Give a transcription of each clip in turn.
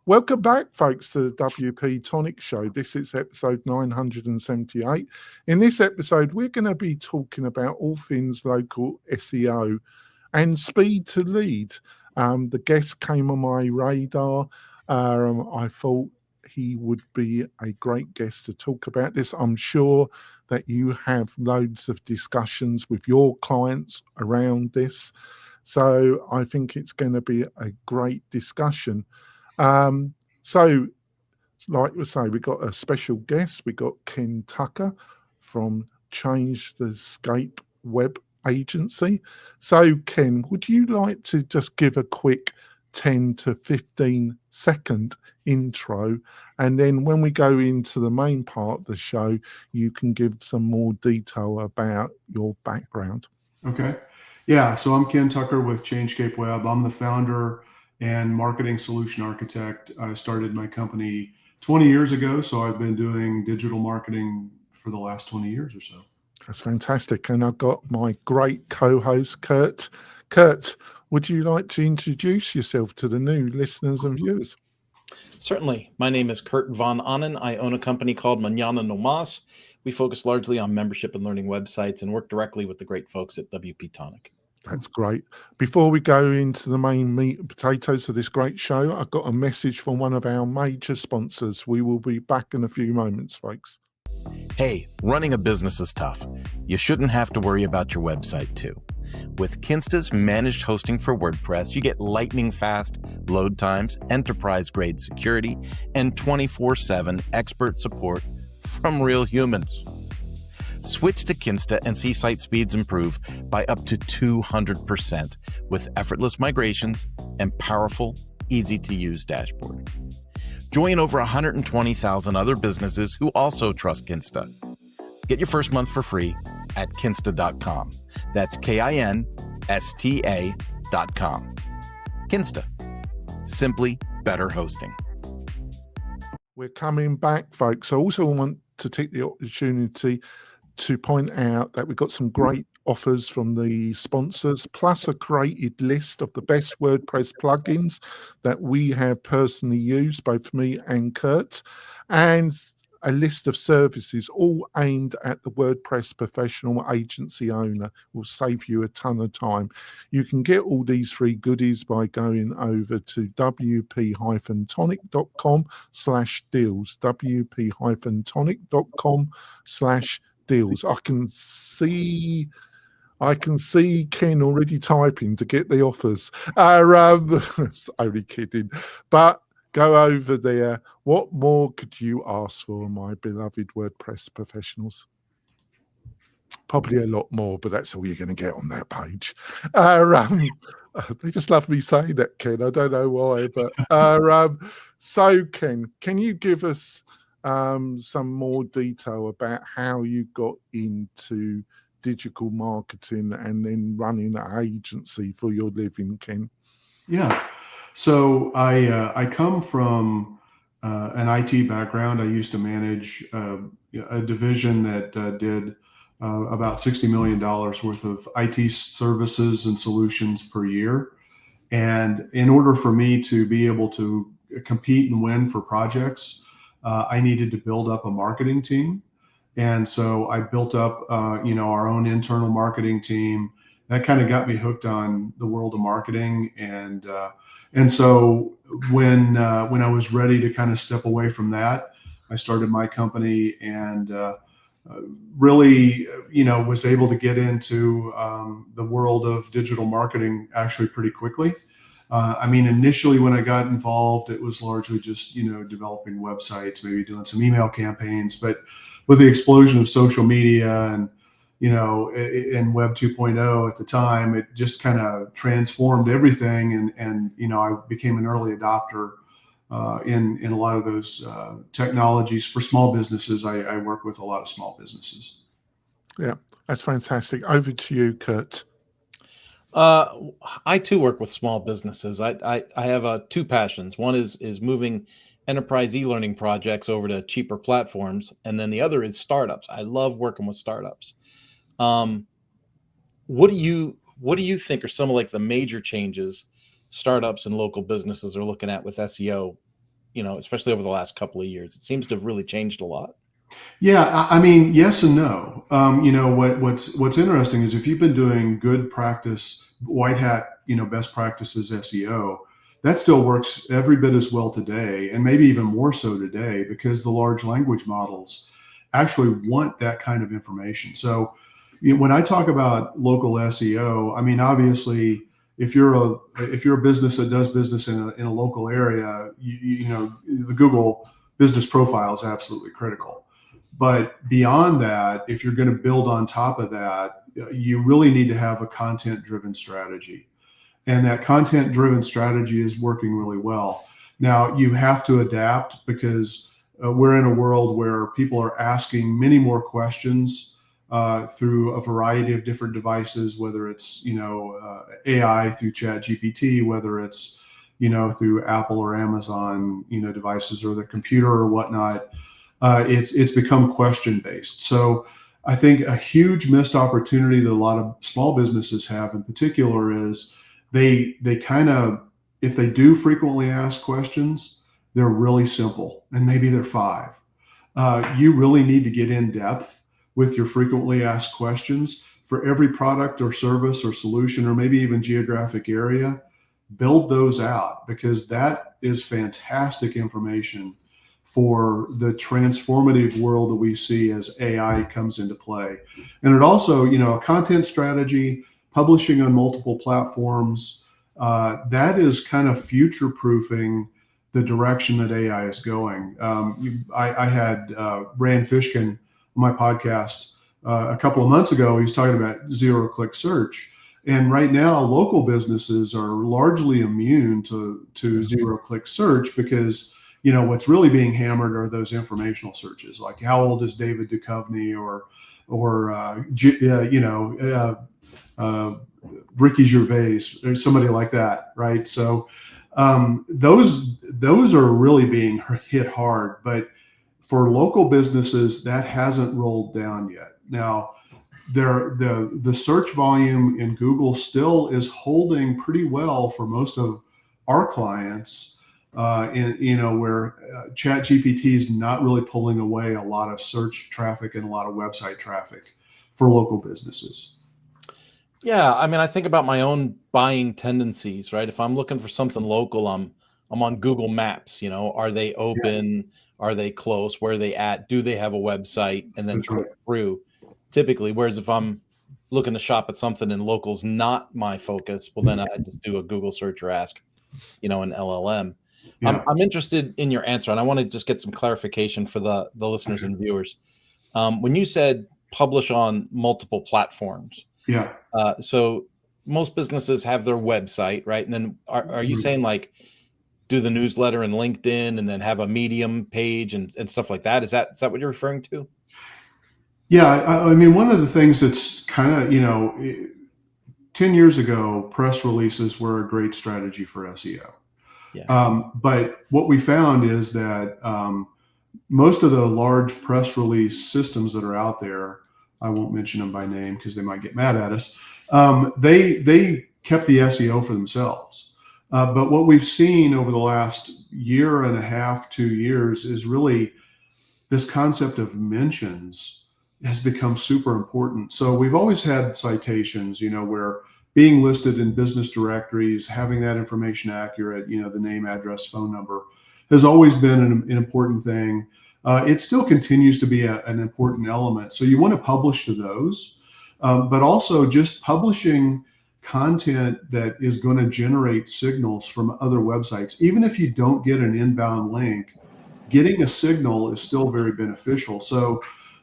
Welcome back, folks, to the WP-Tonic show. This is episode 978. In this episode, we're going to be talking about all things local SEO and speed to lead. The guest came on my radar. I thought he would be a great guest to talk about this. I'm sure that you have loads of discussions with your clients around this. So I think it's going to be a great discussion. So like we say, we got a special guest. We got Ken Tucker from Change the Scape Web Agency. So Ken, would you like to just give a quick 10 to 15 second intro, and then when we go into the main part of the show, you can give some more detail about your background? Okay. Yeah. So I'm Ken Tucker with ChangeScape Web. I'm the founder and marketing solution architect. I started my company 20 years ago. So I've been doing digital marketing for the last 20 years or so. That's fantastic. And I've got my great co-host, Kurt. Kurt, would you like to introduce yourself to the new listeners and viewers? Certainly. My name is Kurt Von Annen. I own a company called Mañana No Mas. We focus largely on membership and learning websites and work directly with the great folks at WP-Tonic. That's great. Before we go into the main meat and potatoes of this great show, I've got a message from one of our major sponsors. We will be back in a few moments, folks. Hey, running a business is tough. You shouldn't have to worry about your website too. With Kinsta's managed hosting for WordPress, you get lightning fast load times, enterprise-grade security, and 24/7 expert support from real humans. Switch to Kinsta and see site speeds improve by up to 200% with effortless migrations and powerful, easy-to-use dashboard. Join over 120,000 other businesses who also trust Kinsta. Get your first month for free at kinsta.com. That's KINSTA.com. Kinsta. Simply better hosting. We're coming back, folks. I also want to take the opportunity to point out that we've got some great offers from the sponsors, plus a created list of the best WordPress plugins that we have personally used, both me and Kurt, and a list of services all aimed at the WordPress professional agency owner. Will save you a ton of time. You can get all these free goodies by going over to wp-tonic.com/deals, wp-tonic.com/deals. I can see Ken already typing to get the offers. Only kidding. But go over there. What more could you ask for, my beloved WordPress professionals? Probably a lot more, but that's all you're going to get on that page. They just love me saying that, Ken. I don't know why, but so Ken, can you give us some more detail about how you got into digital marketing and then running an agency for your living, Ken? Yeah. So I come from an IT background. I used to manage a division that did about $60 million worth of IT services and solutions per year. And in order for me to be able to compete and win for projects, I needed to build up a marketing team. And so I built up, our own internal marketing team. That kind of got me hooked on the world of marketing. And so when I was ready to kind of step away from that, I started my company and really, was able to get into the world of digital marketing actually pretty quickly. Initially when I got involved, it was largely just, developing websites, maybe doing some email campaigns, but with the explosion of social media and, in Web 2.0 at the time, it just kind of transformed everything. And I became an early adopter in a lot of those technologies for small businesses. I work with a lot of small businesses. Yeah, that's fantastic. Over to you, Kurt. I too work with small businesses. I have two passions. One is moving enterprise e-learning projects over to cheaper platforms, and then the other is startups. I love working with startups. What do you think are some of like the major changes startups and local businesses are looking at with SEO especially over the last couple of years? It seems to have really changed a lot. Yeah, I mean, yes and no. What's interesting is if you've been doing good practice, white hat, best practices SEO, that still works every bit as well today, and maybe even more so today, because the large language models actually want that kind of information. So when I talk about local SEO, I mean, obviously, if you're a business that does business in a local area, the Google business profile is absolutely critical. But beyond that, if you're going to build on top of that, you really need to have a content-driven strategy. And that content-driven strategy is working really well. Now, you have to adapt, because we're in a world where people are asking many more questions through a variety of different devices, whether it's AI through ChatGPT, whether it's through Apple or Amazon devices, or their computer or whatnot. It's become question based. So I think a huge missed opportunity that a lot of small businesses have in particular is they kind of, if they do frequently asked questions, they're really simple, and maybe they're 5. You really need to get in depth with your frequently asked questions for every product or service or solution, or maybe even geographic area. Build those out, because that is fantastic information for the transformative world that we see as AI comes into play. And it also, a content strategy, publishing on multiple platforms, that is kind of future-proofing the direction that AI is going. I had Rand Fishkin on my podcast a couple of months ago. He was talking about zero-click search. And right now, local businesses are largely immune to zero-click search, because what's really being hammered are those informational searches, like how old is David Duchovny, or Ricky Gervais, or somebody like that, right? So those are really being hit hard. But for local businesses, that hasn't rolled down yet. Now, the search volume in Google still is holding pretty well for most of our clients. Where ChatGPT is not really pulling away a lot of search traffic and a lot of website traffic for local businesses. Yeah, I mean, I think about my own buying tendencies, right? If I'm looking for something local, I'm on Google Maps. Are they open? Yeah. Are they close? Where are they at? Do they have a website? And then That's click right. through. Typically, whereas if I'm looking to shop at something and local's not my focus, well, then I just do a Google search or ask, an LLM. Yeah. I'm interested in your answer, and I want to just get some clarification for the listeners and viewers. When you said publish on multiple platforms, yeah. So most businesses have their website, right? And then are you saying, like, do the newsletter and LinkedIn, and then have a Medium page and stuff like that? Is that what you're referring to? Yeah, I mean, one of the things that's kind of 10 years ago, press releases were a great strategy for SEO. Yeah. But what we found is that most of the large press release systems that are out there, I won't mention them by name because they might get mad at us, they kept the SEO for themselves. But what we've seen over the last year and a half, 2 years, is really this concept of mentions has become super important. So we've always had citations, where being listed in business directories, having that information accurate, the name, address, phone number, has always been an important thing. It still continues to be an important element. So you want to publish to those, but also just publishing content that is going to generate signals from other websites. Even if you don't get an inbound link, getting a signal is still very beneficial. So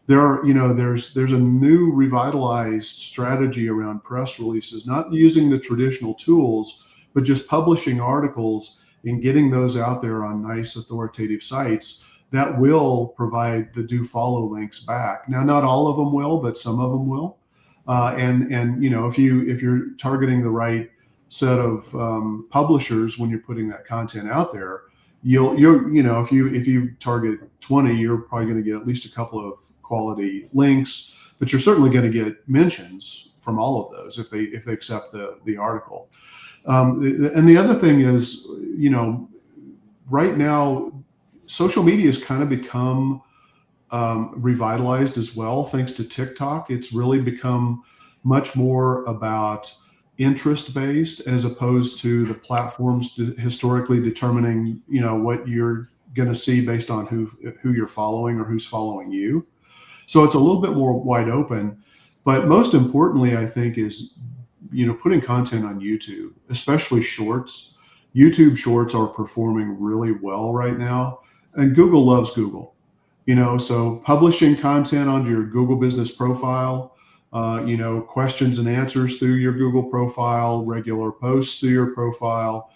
there's a new revitalized strategy around press releases, not using the traditional tools, but just publishing articles and getting those out there on nice authoritative sites that will provide the do follow links back. Now, not all of them will, but some of them will. And if you're targeting the right set of publishers when you're putting that content out there, if you target 20, you're probably going to get at least a couple of quality links, but you're certainly going to get mentions from all of those if they accept the article. And the other thing is, right now social media has kind of become revitalized as well, thanks to TikTok. It's really become much more about interest-based as opposed to the platforms historically determining, what you're going to see based on who you're following or who's following you. So it's a little bit more wide open. But most importantly, I think, is, putting content on YouTube, especially shorts. YouTube shorts are performing really well right now. And Google loves Google. So publishing content onto your Google business profile, questions and answers through your Google profile, regular posts through your profile,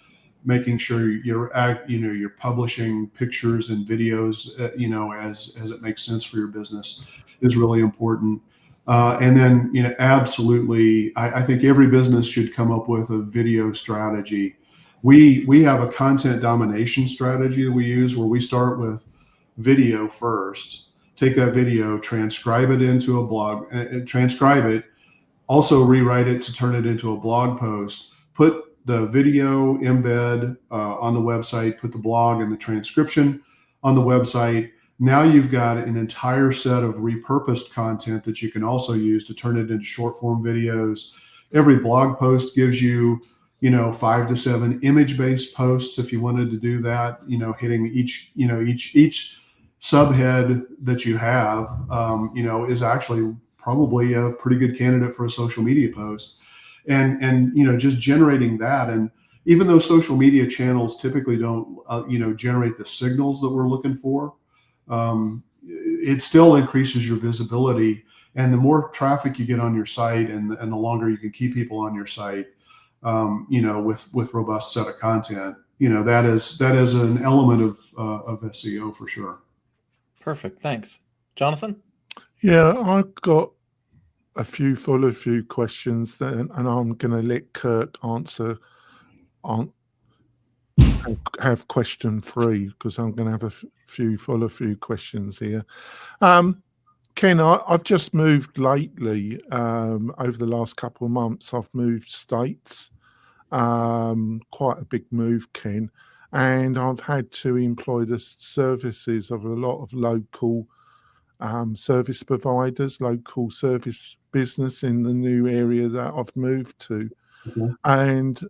making sure you're publishing pictures and videos, as it makes sense for your business is really important. And then, absolutely, I think every business should come up with a video strategy. We have a content domination strategy that we use where we start with video first, take that video, transcribe it into a blog, transcribe it, also rewrite it to turn it into a blog post, put the video embed on the website, put the blog and the transcription on the website. Now you've got an entire set of repurposed content that you can also use to turn it into short form videos. Every blog post gives you, 5 to 7 image-based posts if you wanted to do that, hitting each subhead that you have, is actually probably a pretty good candidate for a social media post. And just generating that. And even though social media channels typically don't, generate the signals that we're looking for, it still increases your visibility. And the more traffic you get on your site and the longer you can keep people on your site, with robust set of content, that is an element of SEO for sure. Perfect. Thanks. Jonathan? Yeah, I've got a few questions then, and I'm going to let Kirk answer and have question 3 because I'm going to have a few questions here. Ken, I've just moved lately. Over the last couple of months, I've moved states. Quite a big move, Ken. And I've had to employ the services of a lot of local service providers, local service business in the new area that I've moved to. Okay. And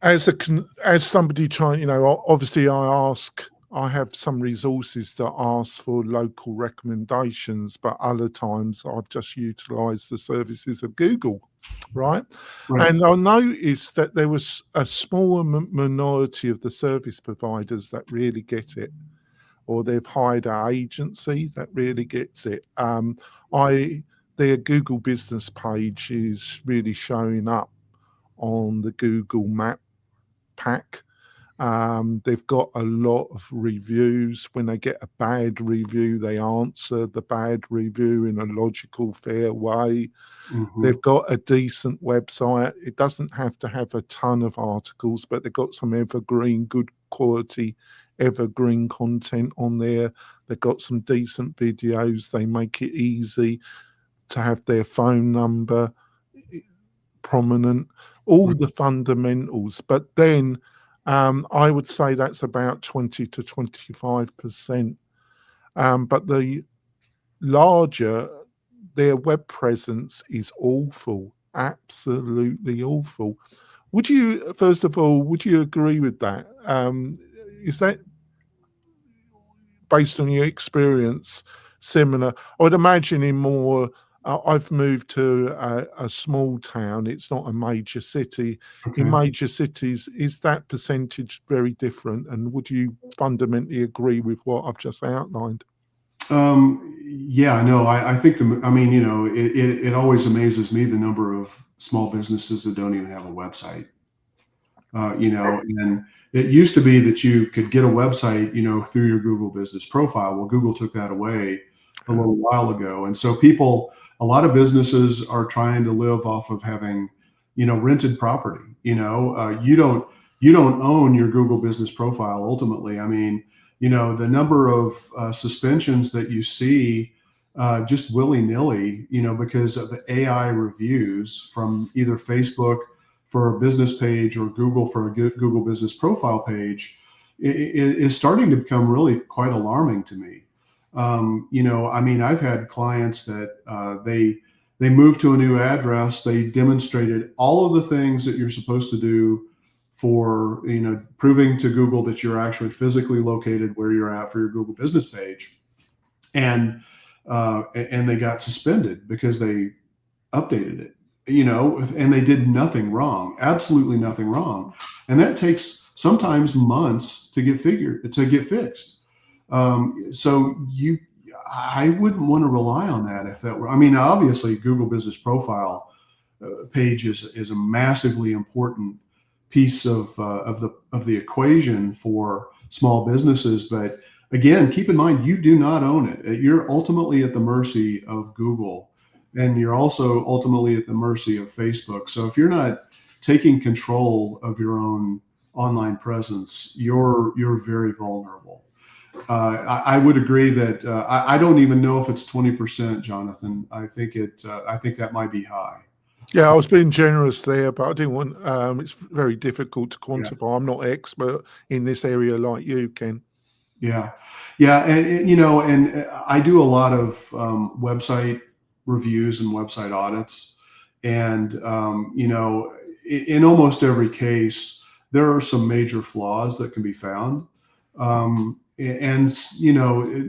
as somebody trying, obviously I have some resources that ask for local recommendations, but other times I've just utilized the services of Google, right? And I noticed that there was a small minority of the service providers that really get it, or they've hired an agency that really gets it. Their Google business page is really showing up on the Google Map pack. They've got a lot of reviews. When they get a bad review, they answer the bad review in a logical, fair way. Mm-hmm. They've got a decent website. It doesn't have to have a ton of articles, but they've got some good quality evergreen content on there. They've got some decent videos. They make it easy to have their phone number prominent, all the fundamentals. But then I would say that's about 20 to 25%. But the larger, their web presence is awful, absolutely awful. First of all, would you agree with that? Is that, based on your experience, similar? I would imagine I've moved to a small town. It's not a major city. Okay. In major cities, is that percentage very different? And would you fundamentally agree with what I've just outlined? Yeah, no, I think it always amazes me the number of small businesses that don't even have a website. And it used to be that you could get a website, through your Google business profile. Well, Google took that away a little while ago. And so a lot of businesses are trying to live off of having, rented property. You don't own your Google business profile ultimately. I mean, the number of suspensions that you see just willy-nilly, because of the AI reviews from either Facebook for a business page or Google for a Google business profile page, is starting to become really quite alarming to me. I mean, I've had clients that they moved to a new address. They demonstrated all of the things that you're supposed to do for, proving to Google that you're actually physically located where you're at for your Google business page. And they got suspended because they updated it, and they did nothing wrong, absolutely nothing wrong. And that takes sometimes months to get fixed. I wouldn't want to rely on that if that were, I mean, obviously Google Business Profile page is a massively important piece of the equation for small businesses. But again, keep in mind, you do not own it. You're ultimately at the mercy of Google, and you're also ultimately at the mercy of Facebook. So if you're not taking control of your own online presence, you're very vulnerable. I would agree that I don't even know if it's 20%, Jonathan. I think that might be high. Yeah, I was being generous there, but I didn't want. It's very difficult to quantify. I'm not expert in this area like you, Ken. Yeah, and and I do a lot of website reviews and website audits, and in almost every case, there are some major flaws that can be found. And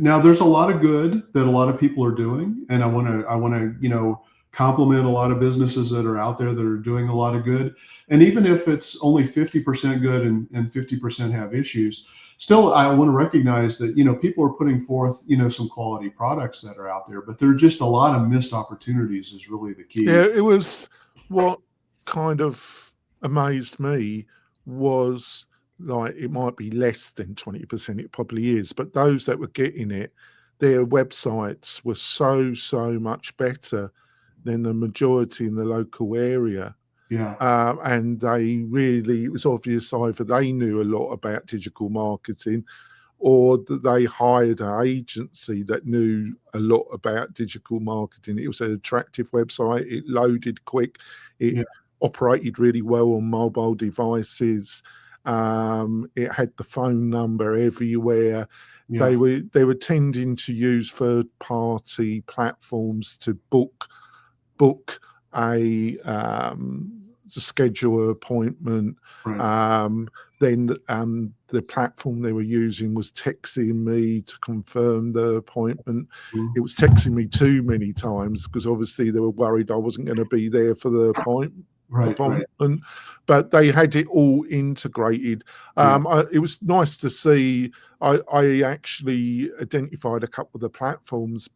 now there's a lot of good that a lot of people are doing, and I want to compliment a lot of businesses that are out there that are doing a lot of good. And even if it's only 50% good and 50% have issues, still I want to recognize that people are putting forth some quality products that are out there, but there are just a lot of missed opportunities is really the key. Yeah, it was what kind of amazed me was, like, it might be less than 20%, it probably is, but those that were getting it, their websites were so much better than the majority in the local area. Yeah. And it was obvious either they knew a lot about digital marketing, or that they hired an agency that knew a lot about digital marketing. It was an attractive website. It loaded quick. It operated really well on mobile devices. It had the phone number everywhere. Yeah. They were tending to use third-party platforms to book a to schedule an appointment. Right. Then the platform they were using was texting me to confirm the appointment. Mm-hmm. It was texting me too many times because obviously they were worried I wasn't going to be there for the appointment. Right. But they had it all integrated. It was nice to see. I actually identified a couple of the platforms,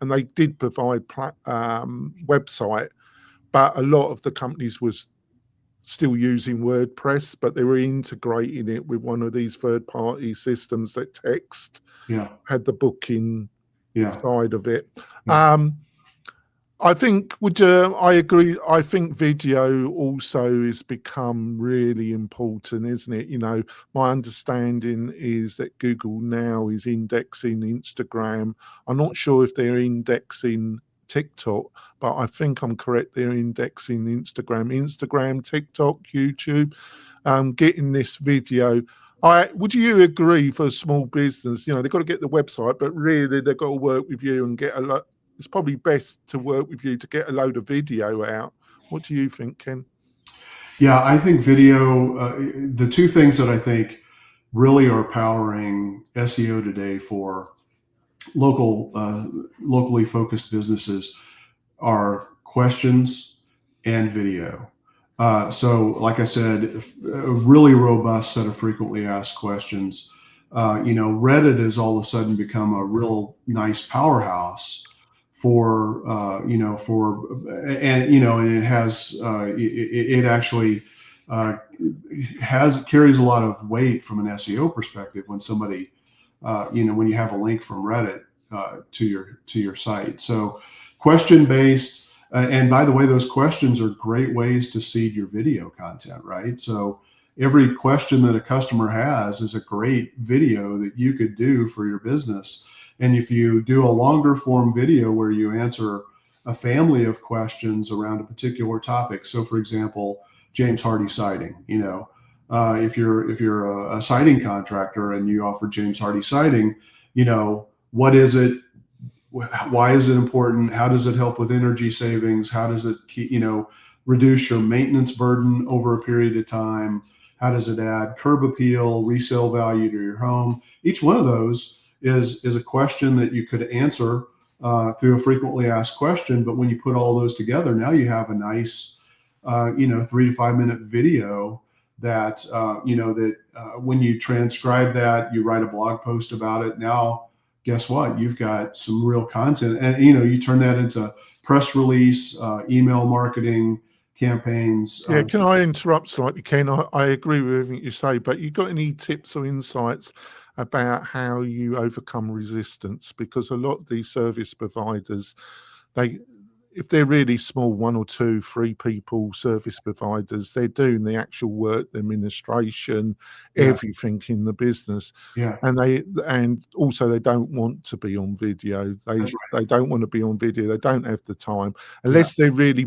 and they did provide website, but a lot of the companies was still using WordPress, but they were integrating it with one of these third-party systems that had the booking side of it. I think I agree. I think video also has become really important, isn't it? My understanding is that Google now is indexing Instagram. I'm not sure if they're indexing TikTok, but I think I'm correct. They're indexing Instagram, TikTok, YouTube, getting this video. Would you agree, for a small business, they've got to get the website, but really they've got to work with you and get a lot. It's probably best to work with you to get a load of video out. What do you think, Ken? Yeah, I think video, the two things that I think really are powering SEO today for locally focused businesses are questions and video. So like I said, a really robust set of frequently asked questions. Reddit has all of a sudden become a real nice powerhouse for and it has it actually carries a lot of weight from an SEO perspective when somebody when you have a link from Reddit to your site. So question based, and by the way, those questions are great ways to seed your video content, right? So every question that a customer has is a great video that you could do for your business. And if you do a longer form video where you answer a family of questions around a particular topic, so for example, James Hardy siding, If you're a siding contractor and you offer James Hardie siding, what is it? Why is it important? How does it help with energy savings? How does it reduce your maintenance burden over a period of time? How does it add curb appeal, resale value to your home? Each one of those is a question that you could answer through a frequently asked question. But when you put all those together, now you have a nice, 3 to 5 minute video that, when you transcribe that, you write a blog post about it. Now, guess what? You've got some real content, and you turn that into press release, email marketing campaigns. Yeah, can I interrupt slightly, Ken? I agree with everything you say, but you got any tips or insights about how you overcome resistance? Because a lot of these service providers, if they're really small, 1 or 2, 3 people service providers, they're doing the actual work, the administration, everything in the business. Yeah. And also they don't want to be on video. They don't want to be on video. They don't have the time unless they've really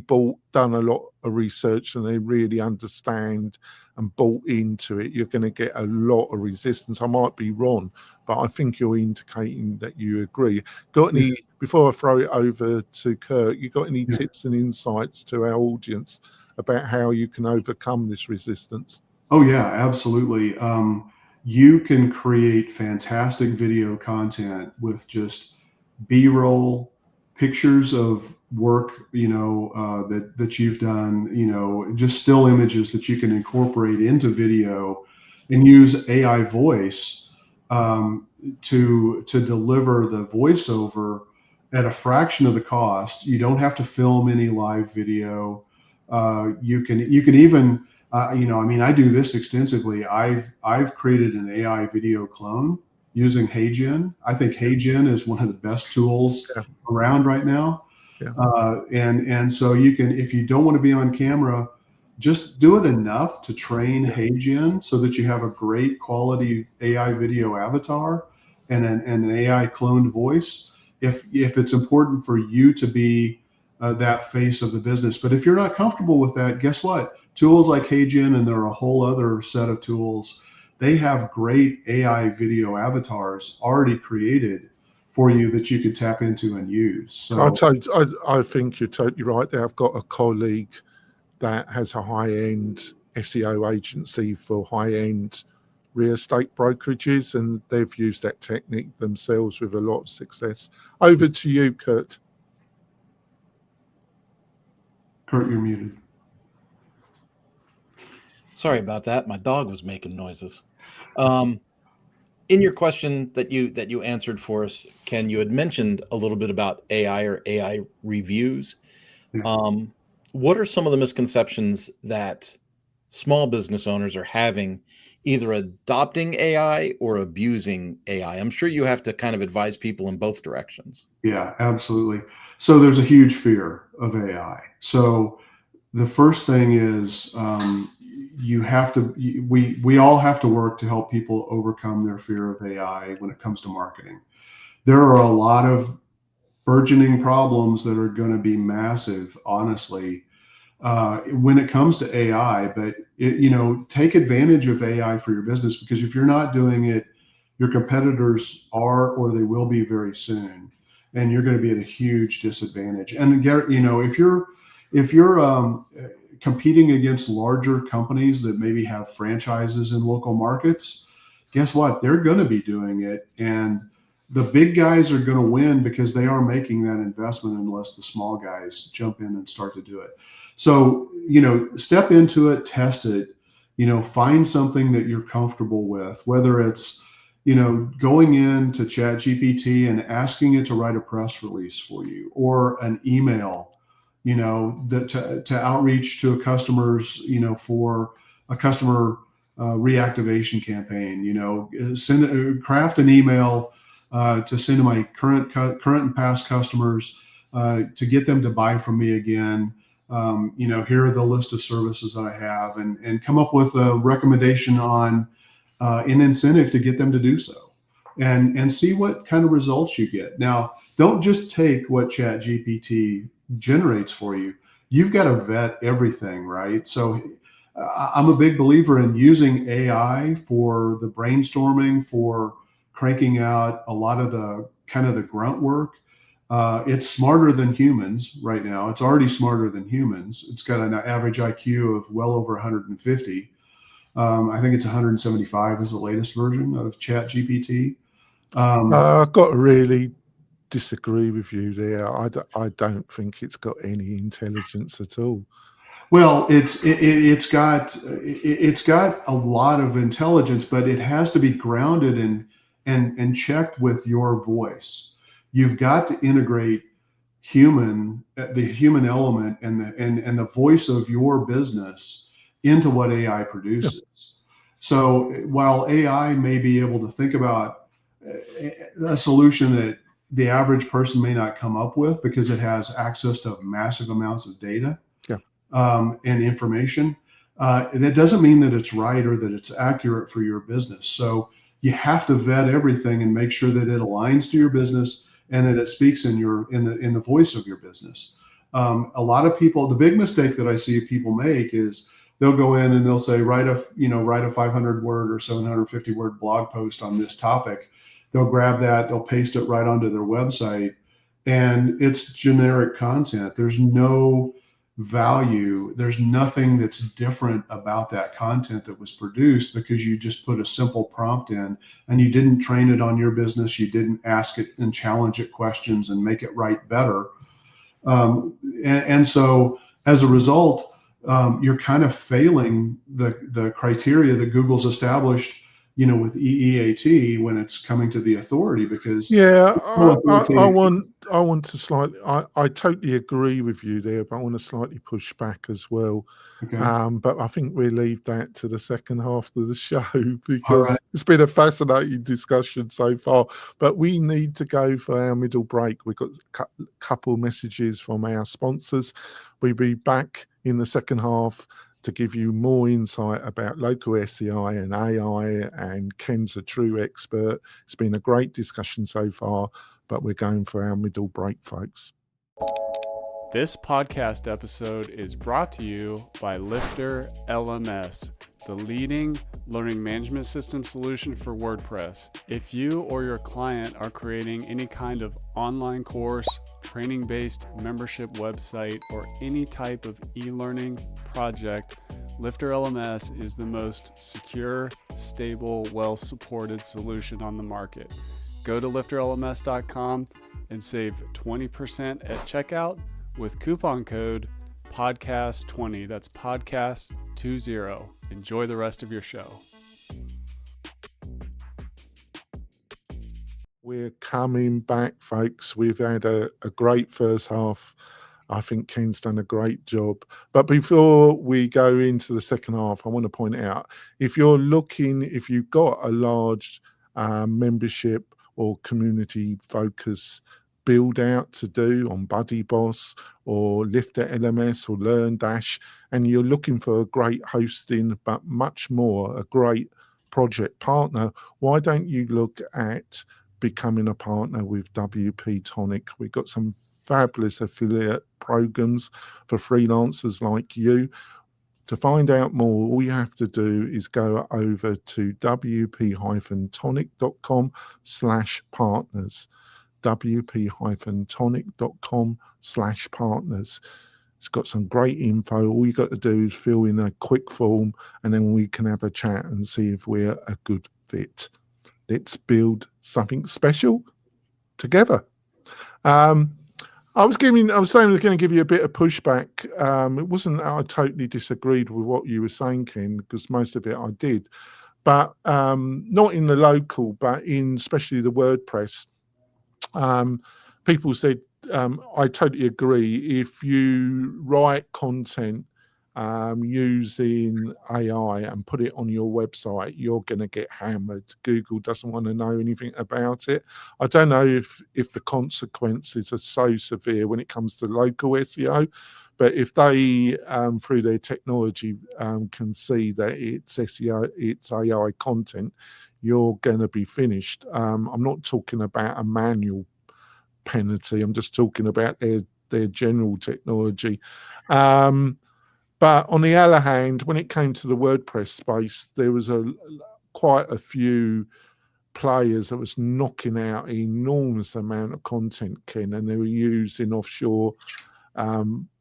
done a lot of research and they really understand and bought into it. You're going to get a lot of resistance. I might be wrong, but I think you're indicating that you agree. Got any, before I throw it over to Kurt, you got any tips and insights to our audience about how you can overcome this resistance? Oh yeah, absolutely. You can create fantastic video content with just B-roll, pictures of work, that you've done, just still images that you can incorporate into video and use AI voice to deliver the voiceover at a fraction of the cost. You don't have to film any live video. You can even, I do this extensively. I've created an AI video clone using HeyGen. I think HeyGen is one of the best tools around right now. And so you can, if you don't want to be on camera, just do it enough to train HeyGen so that you have a great quality AI video avatar and an AI cloned voice. If it's important for you to be that face of the business. But if you're not comfortable with that, guess what? Tools like HeyGen, and there are a whole other set of tools, they have great AI video avatars already created for you that you could tap into and use. So I think you're totally right there. I've got a colleague that has a high-end SEO agency for high-end real estate brokerages, and they've used that technique themselves with a lot of success. Over to you, Kurt. Kurt, you're muted. Sorry about that. My dog was making noises. In your question that you answered for us, Ken, you had mentioned a little bit about AI or AI reviews. What are some of the misconceptions that small business owners are having, either adopting AI or abusing AI? I'm sure you have to kind of advise people in both directions. Yeah, absolutely. So there's a huge fear of AI. So the first thing is we all have to work to help people overcome their fear of AI when it comes to marketing. There are a lot of burgeoning problems that are going to be massive, honestly, when it comes to AI. But take advantage of AI for your business, because if you're not doing it, your competitors are, or they will be very soon, and you're going to be at a huge disadvantage. And if you're competing against larger companies that maybe have franchises in local markets, guess what? They're going to be doing it, and the big guys are going to win because they are making that investment, unless the small guys jump in and start to do it. So, step into it, test it, find something that you're comfortable with, whether it's, going into ChatGPT and asking it to write a press release for you, or an email, to outreach to a customer's, for a customer reactivation campaign, craft an email to send to my current and past customers to get them to buy from me again. Here are the list of services that I have, and come up with a recommendation on an incentive to get them to do so, and see what kind of results you get. Now, don't just take what ChatGPT generates for you. You've got to vet everything, right? So I'm a big believer in using AI for the brainstorming, for cranking out a lot of the kind of the grunt work. It's smarter than humans right now. It's already smarter than humans. It's got an average IQ of well over 150. I think it's 175 is the latest version of ChatGPT. I've got to really disagree with you there. I don't think it's got any intelligence at all. Well, it's got a lot of intelligence, but it has to be grounded and checked with your voice. You've got to integrate the human element and the voice of your business into what AI produces. So while AI may be able to think about a solution that the average person may not come up with because it has access to massive amounts of data, and information, that doesn't mean that it's right or that it's accurate for your business. So you have to vet everything and make sure that it aligns to your business and that it speaks in the voice of your business. A lot of people, the big mistake that I see people make is they'll go in and they'll say, write a 500 word or 750 word blog post on this topic. They'll grab that, they'll paste it right onto their website, and it's generic content. There's no value. There's nothing that's different about that content that was produced because you just put a simple prompt in and you didn't train it on your business. You didn't ask it and challenge it questions and make it write better. And so as a result, you're kind of failing the criteria that Google's established, with EEAT when it's coming to the authority, because I want to slightly. I totally agree with you there, but I want to slightly push back as well. Okay. But I think we'll leave that to the second half of the show because it's been a fascinating discussion so far. But we need to go for our middle break. We've got a couple messages from our sponsors. We'll be back in the second half to give you more insight about local SEI and AI, and Ken's a true expert. It's been a great discussion so far, but we're going for our middle break, folks. This podcast episode is brought to you by Lifter LMS, the leading learning management system solution for WordPress. If you or your client are creating any kind of online course, training-based membership website, or any type of e-learning project, Lifter LMS is the most secure, stable, well-supported solution on the market. Go to lifterlms.com and save 20% at checkout with coupon code podcast20. That's podcast20. Enjoy the rest of your show. We're coming back, folks. We've had a great first half. I think Ken's done a great job. But before we go into the second half, I want to point out, if you've got a large membership or community focus build out to do on BuddyBoss or Lifter LMS or LearnDash, and you're looking for a great hosting, but much more, a great project partner, why don't you look at becoming a partner with WP-Tonic? We've got some fabulous affiliate programs for freelancers like you. To find out more, all you have to do is go over to wp-tonic.com/partners. wp-tonic.com/partners. It's got some great info. All you got to do is fill in a quick form, and then we can have a chat and see if we're a good fit. Let's build something special together. I was saying I was going to give you a bit of pushback. It wasn't that I totally disagreed with what you were saying, Ken, because most of it I did, but not in the local, but in especially the WordPress. People said, I totally agree. If you write content using AI and put it on your website, you're going to get hammered. Google doesn't want to know anything about it. I don't know if the consequences are so severe when it comes to local SEO, but if they, through their technology, can see that it's SEO, it's AI content, you're going to be finished. I'm not talking about a manual penalty. I'm just talking about their general technology. But on the other hand, when it came to the WordPress space, there was quite a few players that was knocking out an enormous amount of content, Ken, and they were using offshore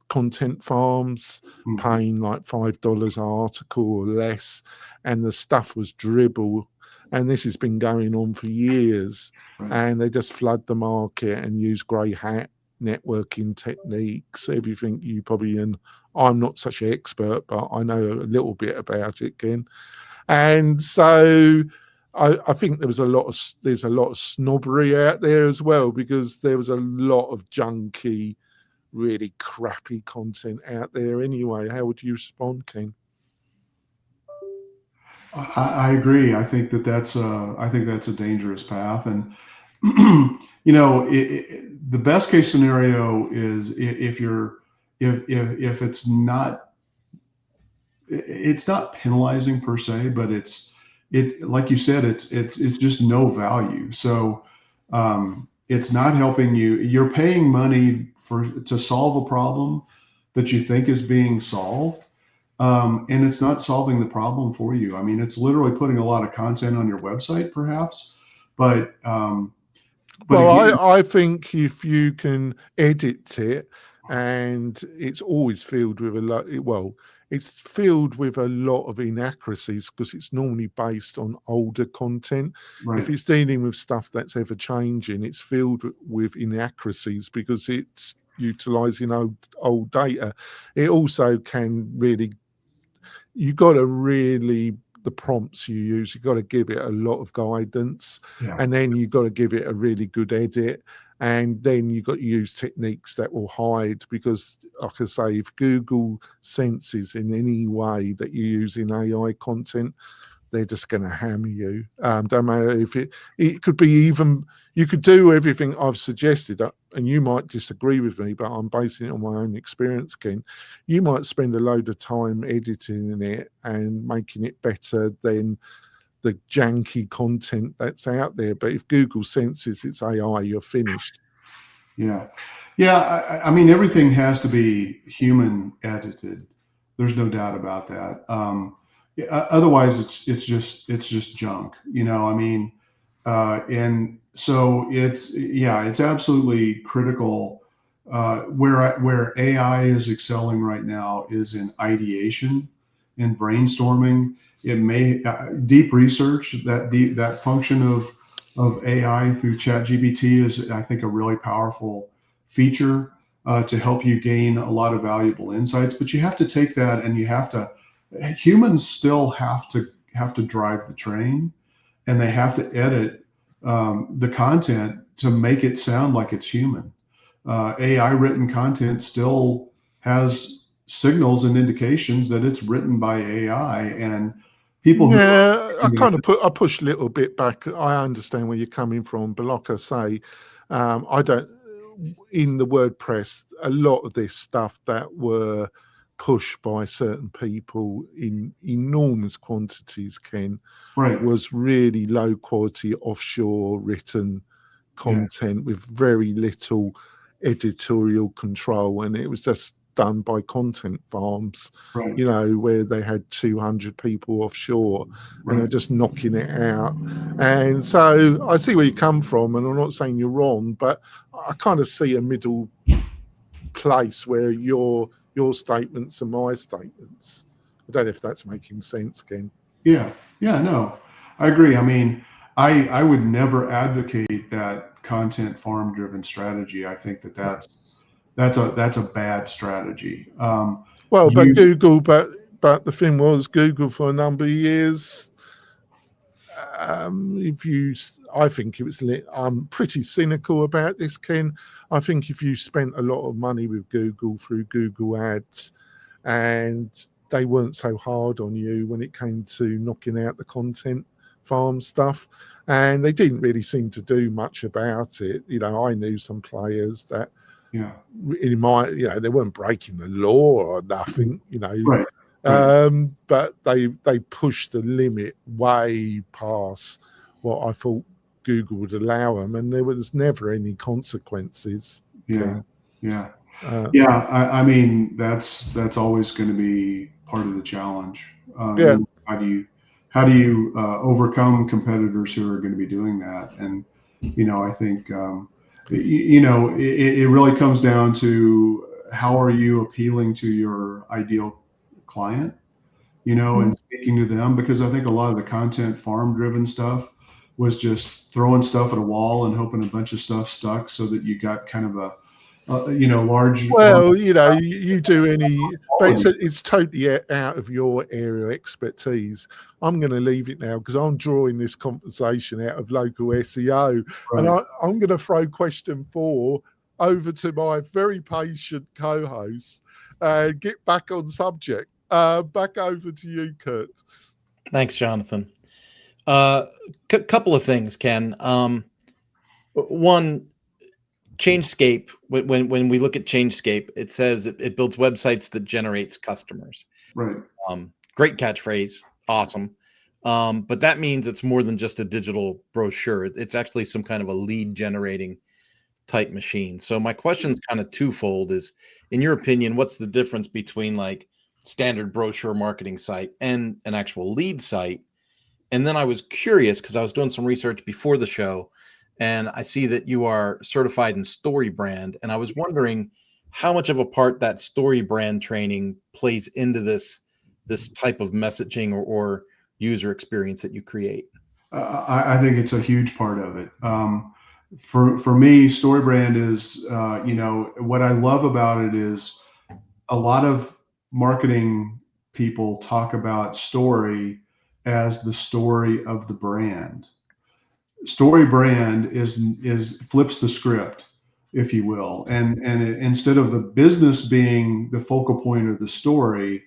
content farms, paying like $5 an article or less, and the stuff was dribble. And this has been going on for years, and they just flood the market and use grey hat networking techniques, everything you probably, and I'm not such an expert, but I know a little bit about it, Ken. And so I think there's a lot of snobbery out there as well, because there was a lot of junky, really crappy content out there anyway. How would you respond, Ken? I agree. I think that's a dangerous path, and the best case scenario is if it's not penalizing per se, but like you said, it's just no value. So it's not helping you. You're paying money to solve a problem that you think is being solved. And it's not solving the problem for you. I mean, it's literally putting a lot of content on your website, perhaps, but well, again, I think if you can edit it, and it's always filled with it's filled with a lot of inaccuracies, because it's normally based on older content. right. If it's dealing with stuff that's ever changing, it's filled with inaccuracies because it's utilizing old data. It also can really, the prompts you use, you've got to give it a lot of guidance, and then you've got to give it a really good edit, and then you've got to use techniques that will hide, because like I say, if Google senses in any way that you're using AI content, they're just going to hammer you. Don't matter if it could be even, you could do everything I've suggested, and you might disagree with me, but I'm basing it on my own experience, Ken. You might spend a load of time editing it and making it better than the janky content that's out there. But if Google senses it's AI, you're finished. Yeah. I mean, everything has to be human edited. There's no doubt about that. Otherwise, it's just junk. I mean, and so it's absolutely critical. Where AI is excelling right now is in ideation, in brainstorming. It may deep research, that function of AI through ChatGPT is, I think, a really powerful feature to help you gain a lot of valuable insights. But you have to take that, and humans still have to drive the train, and they have to edit the content to make it sound like it's human. AI written content still has signals and indications that it's written by AI, and people who I push a little bit back. I understand where you're coming from, but like I say, I don't, in the WordPress, a lot of this stuff that were pushed by certain people in enormous quantities, Ken, was really low quality offshore written content with very little editorial control, and it was just done by content farms, where they had 200 people offshore and they're just knocking it out. And so I see where you come from, and I'm not saying you're wrong, but I kind of see a middle place where your statements are my statements. I don't know if that's making sense, Ken. No, I agree. I mean, I would never advocate that content farm driven strategy. I think that's a bad straction. Google, but the thing was, Google for a number of years, I think it was, I'm pretty cynical about this, Ken. I think if you spent a lot of money with Google through Google Ads, and they weren't so hard on you when it came to knocking out the content farm stuff, and they didn't really seem to do much about it. I knew some players that, they weren't breaking the law or nothing, but they pushed the limit way past what I thought Google would allow them, and there was never any consequences. Yeah. Yeah, I mean that's always going to be part of the challenge. Yeah. How do you overcome competitors who are going to be doing that? And I think it really comes down to how are you appealing to your ideal client, and speaking to them, because I think a lot of the content farm driven stuff was just throwing stuff at a wall and hoping a bunch of stuff stuck so that you got kind of a large. Well, you do any, but it's totally out of your area of expertise. I'm going to leave it now because I'm drawing this conversation out of local SEO, Right. and I'm going to throw question 4 over to my very patient co-host. Get back on subject. Back over to you, Kurt. Thanks, Jonathan. Couple of things, Ken. One, Changescape. When we look at Changescape, it says it builds websites that generates customers. Right. Great catchphrase, awesome. But that means it's more than just a digital brochure. It's actually some kind of a lead generating type machine. So my question is kind of twofold: is, in your opinion, what's the difference between like standard brochure marketing site and an actual lead site? And then I was curious because I was doing some research before the show, and I see that you are certified in story brand, and I was wondering how much of a part that story brand training plays into this type of messaging or user experience that you create. I think it's a huge part of it. For me, story brand is, what I love about it is a lot of marketing people talk about story as the story of the brand. Story brand is flips the script, if you will, and instead of the business being the focal point of the story,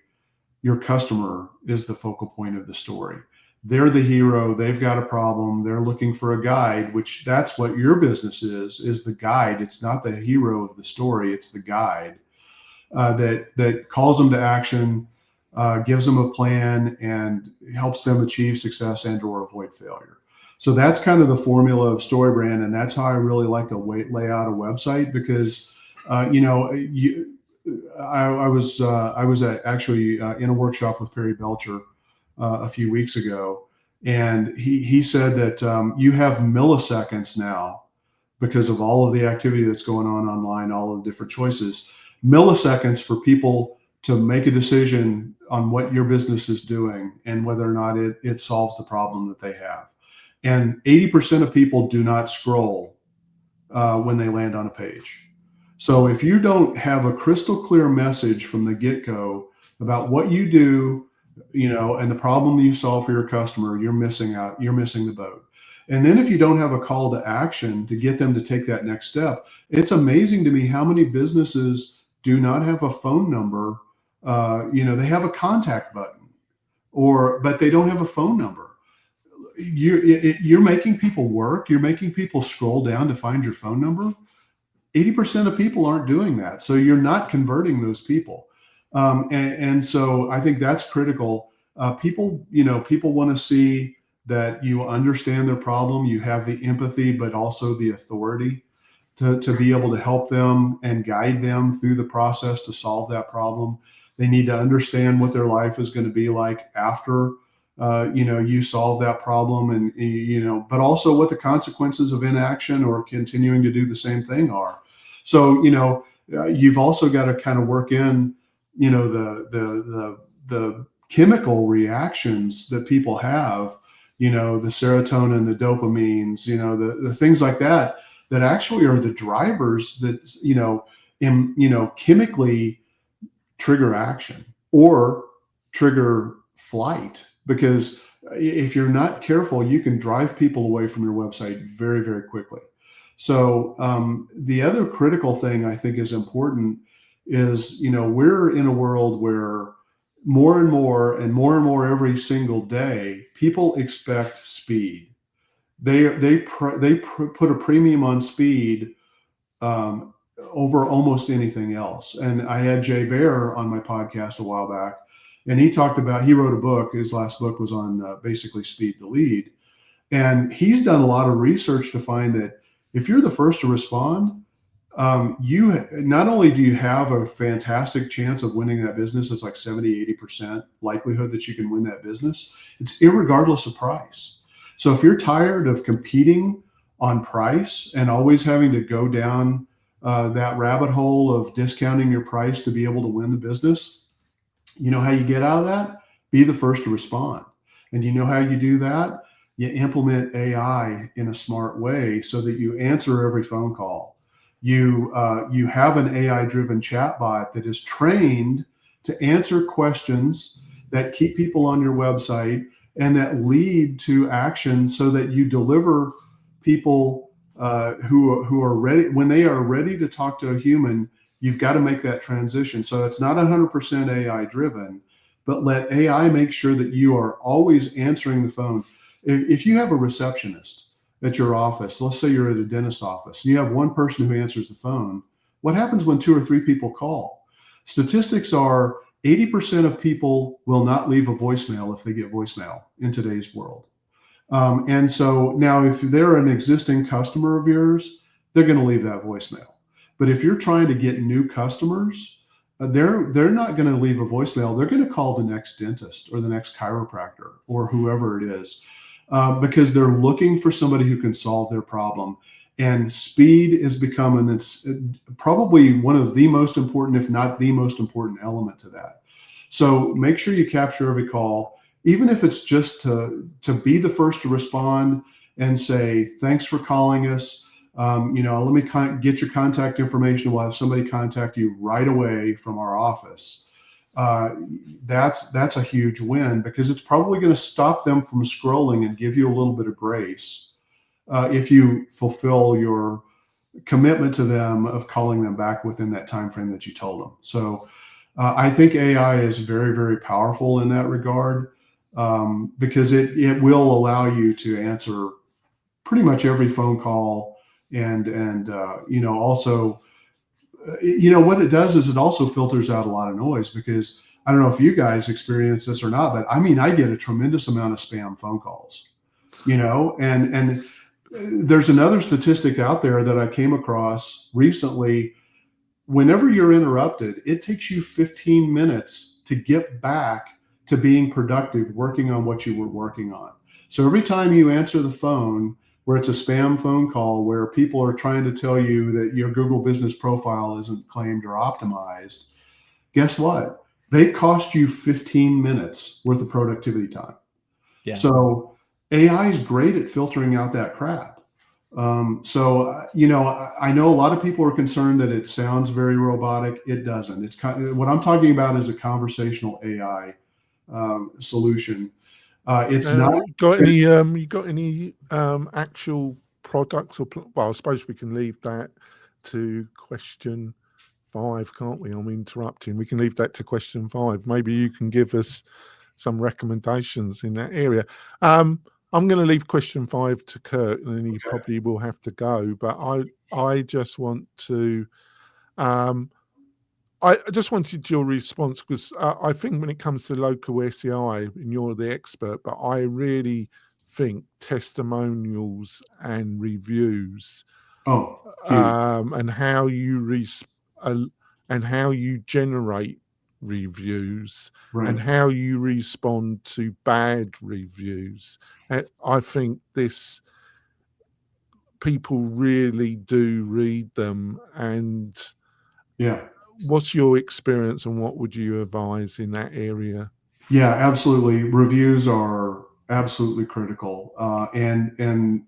your customer is the focal point of the story. They're the hero. They've got a problem. They're looking for a guide, which that's what your business is the guide. It's not the hero of the story. It's the guide that calls them to action, gives them a plan, and helps them achieve success and or avoid failure. So that's kind of the formula of story brand. And that's how I really like to lay out a website, because, I was actually in a workshop with Perry Belcher a few weeks ago, and he said that you have milliseconds now because of all of the activity that's going on online, all of the different choices, milliseconds for people to make a decision on what your business is doing and whether or not it solves the problem that they have. And 80% of people do not scroll when they land on a page. So if you don't have a crystal clear message from the get-go about what you do, and the problem you solve for your customer, you're missing out. You're missing the boat. And then if you don't have a call to action to get them to take that next step, it's amazing to me how many businesses do not have a phone number. They have a contact button, but they don't have a phone number. You're making people work. You're making people scroll down to find your phone number. 80% of people aren't doing that. So you're not converting those people. And so I think that's critical. People want to see that you understand their problem. You have the empathy, but also the authority to be able to help them and guide them through the process to solve that problem. They need to understand what their life is going to be like after you solve that problem, and but also what the consequences of inaction or continuing to do the same thing are. So you've also got to kind of work in the chemical reactions that people have, the serotonin, the dopamines, the things like that actually are the drivers that chemically trigger action or trigger flight. Because if you're not careful, you can drive people away from your website very, very quickly. So the other critical thing I think is important is, we're in a world where more and more every single day, people expect speed. They put a premium on speed over almost anything else. And I had Jay Baer on my podcast a while back, and he wrote a book. His last book was on basically speed to lead. And he's done a lot of research to find that if you're the first to respond, you not only do you have a fantastic chance of winning that business, it's like 70-80% likelihood that you can win that business. It's irregardless of price. So if you're tired of competing on price and always having to go down that rabbit hole of discounting your price to be able to win the business, you know how you get out of that? Be the first to respond. And you know how you do that? You implement AI in a smart way so that you answer every phone call. You have an AI-driven chatbot that is trained to answer questions that keep people on your website and that lead to action, so that you deliver people who are ready. When they are ready to talk to a human, you've got to make that transition. So it's not 100% AI-driven, but let AI make sure that you are always answering the phone. If you have a receptionist at your office, let's say you're at a dentist's office, and you have one person who answers the phone, what happens when 2 or 3 people call? Statistics are 80% of people will not leave a voicemail if they get voicemail in today's world. And so now if they're an existing customer of yours, they're going to leave that voicemail. But if you're trying to get new customers, they're not going to leave a voicemail. They're going to call the next dentist or the next chiropractor or whoever it is. Because they're looking for somebody who can solve their problem. And speed is becoming probably one of the most important, if not the most important element to that. So make sure you capture every call, even if it's just to be the first to respond and say, thanks for calling us. Let me get your contact information. We'll have somebody contact you right away from our office. That's a huge win, because it's probably going to stop them from scrolling and give you a little bit of grace if you fulfill your commitment to them of calling them back within that time frame that you told them. So I think AI is very, very powerful in that regard, because it will allow you to answer pretty much every phone call, and also. What it does is it also filters out a lot of noise, because I don't know if you guys experience this or not, but I mean, I get a tremendous amount of spam phone calls, and there's another statistic out there that I came across recently. Whenever you're interrupted, it takes you 15 minutes to get back to being productive, working on what you were working on. So every time you answer the phone, where it's a spam phone call, where people are trying to tell you that your Google business profile isn't claimed or optimized, guess what? They cost you 15 minutes worth of productivity time. Yeah. So AI is great at filtering out that crap. I know a lot of people are concerned that it sounds very robotic. It doesn't. It's what I'm talking about is a conversational AI solution. It's not. You got any actual products or well, I suppose we can leave that to question 5, can't we? I'm interrupting. We can leave that to question 5. Maybe you can give us some recommendations in that area. I'm going to leave question 5 to Kurt, and then he probably will have to go. But I just want to. I just wanted your response, because I think when it comes to local SEO, and you're the expert, but I really think testimonials and reviews, and how you and how you generate reviews, right, and how you respond to bad reviews. And I think people really do read them, and what's your experience, and what would you advise in that area? Yeah, absolutely. Reviews are absolutely critical. And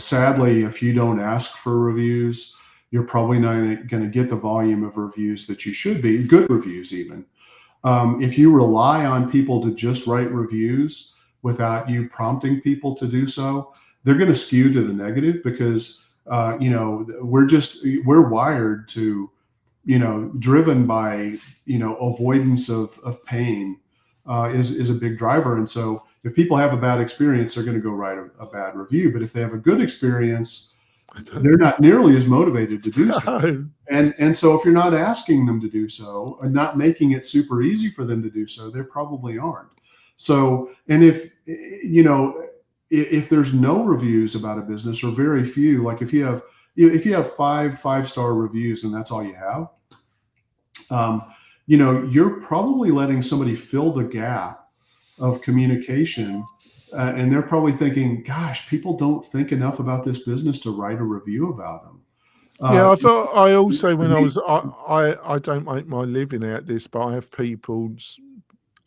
sadly, if you don't ask for reviews, you're probably not going to get the volume of reviews that you should be, good reviews even. If you rely on people to just write reviews without you prompting people to do so, they're going to skew to the negative, because, we're wired to, driven by, avoidance of pain is a big driver. And so if people have a bad experience, they're going to go write a bad review. But if they have a good experience, they're not nearly as motivated to do so. And so if you're not asking them to do so, and not making it super easy for them to do so, they probably aren't. So, and if there's no reviews about a business, or very few, like if you have if you have 5-star reviews and that's all you have, you're probably letting somebody fill the gap of communication. And they're probably thinking, gosh, people don't think enough about this business to write a review about them. Yeah, I thought I also, when I don't make my living out this, but I have people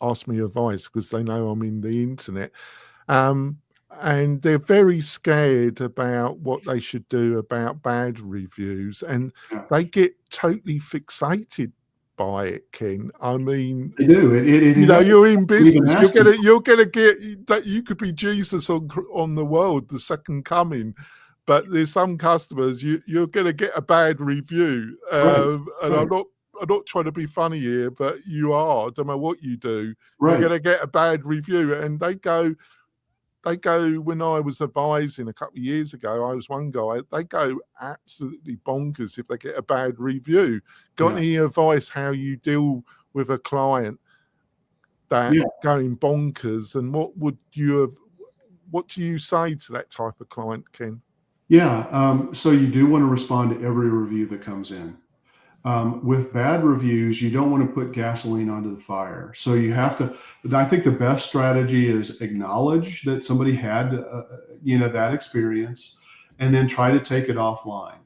ask me advice because they know I'm in the internet. And they're very scared about what they should do about bad reviews, and they get totally fixated by it, Ken. I mean, they do. You're in business. You're gonna get that. You could be Jesus on the world, the second coming. But there's some customers you're gonna get a bad review, and I'm not trying to be funny here, but you are. I don't know what you do. You're gonna get a bad review, and they go. When I was advising a couple of years ago, I was one guy, they go absolutely bonkers if they get a bad review. Got any advice how you deal with a client that going bonkers, and what do you say to that type of client, Ken? Yeah, so you do want to respond to every review that comes in. With bad reviews, you don't want to put gasoline onto the fire. So you have to, I think the best strategy is acknowledge that somebody had, that experience, and then try to take it offline.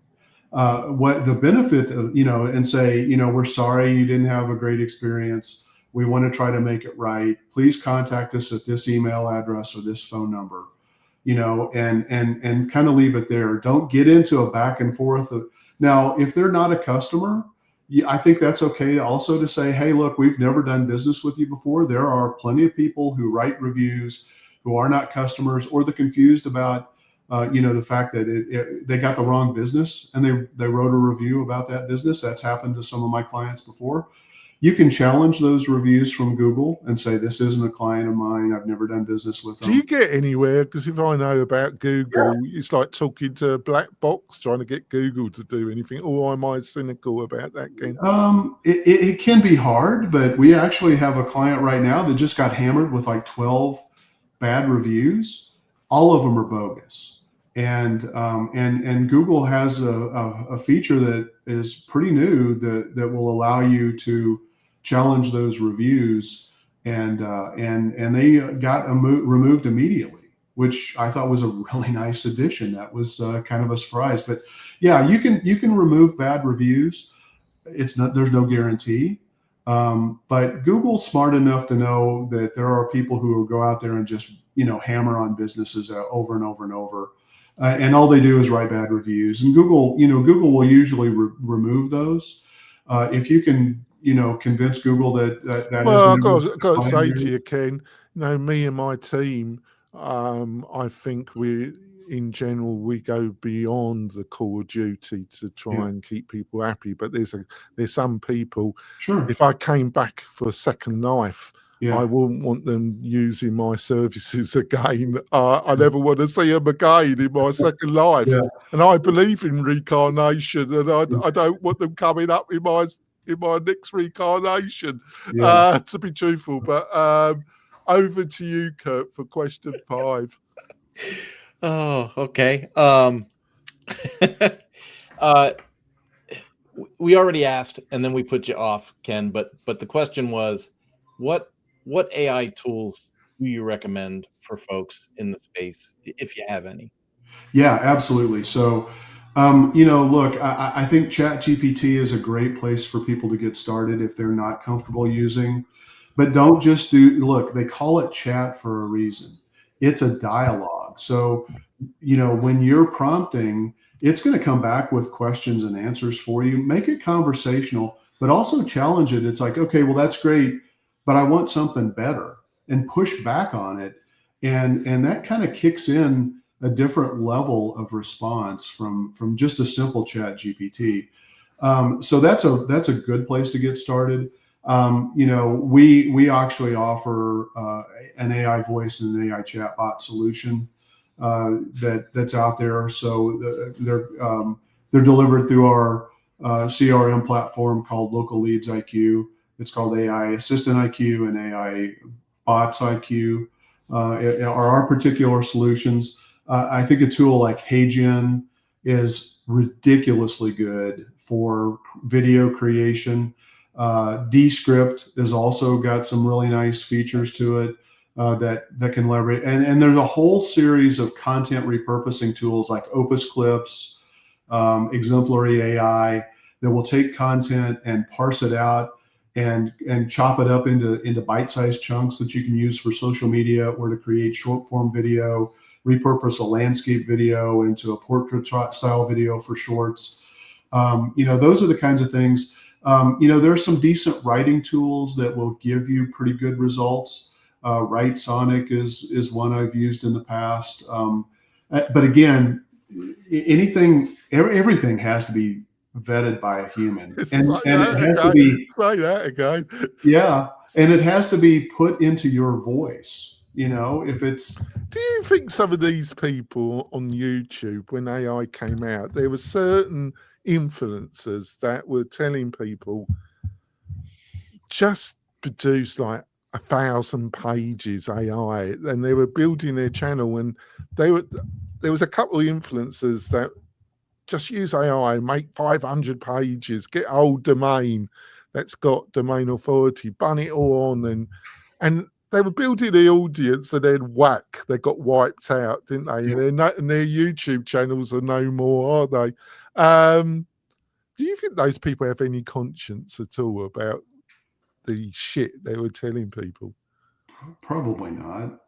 What the benefit of, and say, we're sorry you didn't have a great experience. We want to try to make it right. Please contact us at this email address or this phone number, and kind of leave it there. Don't get into a back and forth of, now, if they're not a customer, I think that's okay also to say, hey, look, we've never done business with you before. There are plenty of people who write reviews who are not customers, or they're confused about, the fact that they got the wrong business and they wrote a review about that business. That's happened to some of my clients before. You can challenge those reviews from Google and say, this isn't a client of mine. I've never done business with them. Do you get anywhere? Because if I know about Google, it's like talking to a black box, trying to get Google to do anything. Or am I cynical about that, Ken? It can be hard, but we actually have a client right now that just got hammered with like 12 bad reviews. All of them are bogus. And Google has a feature that is pretty new that will allow you to challenge those reviews, and they got removed immediately, which I thought was a really nice addition. That was kind of a surprise. But yeah, you can remove bad reviews. There's no guarantee. But Google's smart enough to know that there are people who will go out there and just hammer on businesses over and over and over. And all they do is write bad reviews. And Google will usually remove those. If you can, convince Google that well, I've got to say to you, Ken, me and my team, I think in general, we go beyond the core duty to try and keep people happy. But there's some people, if I came back for a second life, I wouldn't want them using my services again. I never want to see them again in my second life. And I believe in reincarnation, and I don't want them coming up in my next reincarnation, to be truthful. But over to you, Kurt, for question 5. Oh, okay. We already asked, and then we put you off, Ken. But the question was, what AI tools do you recommend for folks in the space, if you have any? Yeah, absolutely. So, look, I think ChatGPT is a great place for people to get started if they're not comfortable using. But don't just look, they call it chat for a reason. It's a dialogue. So, when you're prompting, it's going to come back with questions and answers for you. Make it conversational, but also challenge it. It's like, okay, well, that's great, but I want something better, and push back on it. And that kind of kicks in a different level of response from just a simple chat GPT. So that's a good place to get started. We actually offer an AI voice and an AI chatbot solution that's out there. So they're delivered through our CRM platform called Local Leads IQ. It's called AI Assistant IQ and AI Bots IQ. Are our particular solutions. I think a tool like HeyGen is ridiculously good for video creation. Descript has also got some really nice features to it that can leverage. And there's a whole series of content repurposing tools like Opus Clips, Exemplary AI, that will take content and parse it out and chop it up into bite-sized chunks that you can use for social media or to create short form video, repurpose a landscape video into a portrait style video for shorts. Those are the kinds of things. There's some decent writing tools that will give you pretty good results. Sonic is one I've used in the past. But again, everything has to be vetted by a human, and it has to be, say that again. Yeah, and it has to be put into your voice. If it's. Do you think some of these people on YouTube, when AI came out, there were certain influencers that were telling people just produce like 1,000 pages AI, and they were building their channel, and there was a couple of influencers that just use AI, make 500 pages, get a whole domain that's got domain authority, bun it all on, and they were building the audience, and then whack, they got wiped out, didn't they? Yeah. And their YouTube channels are no more, are they? Do you think those people have any conscience at all about the shit they were telling people? Probably not.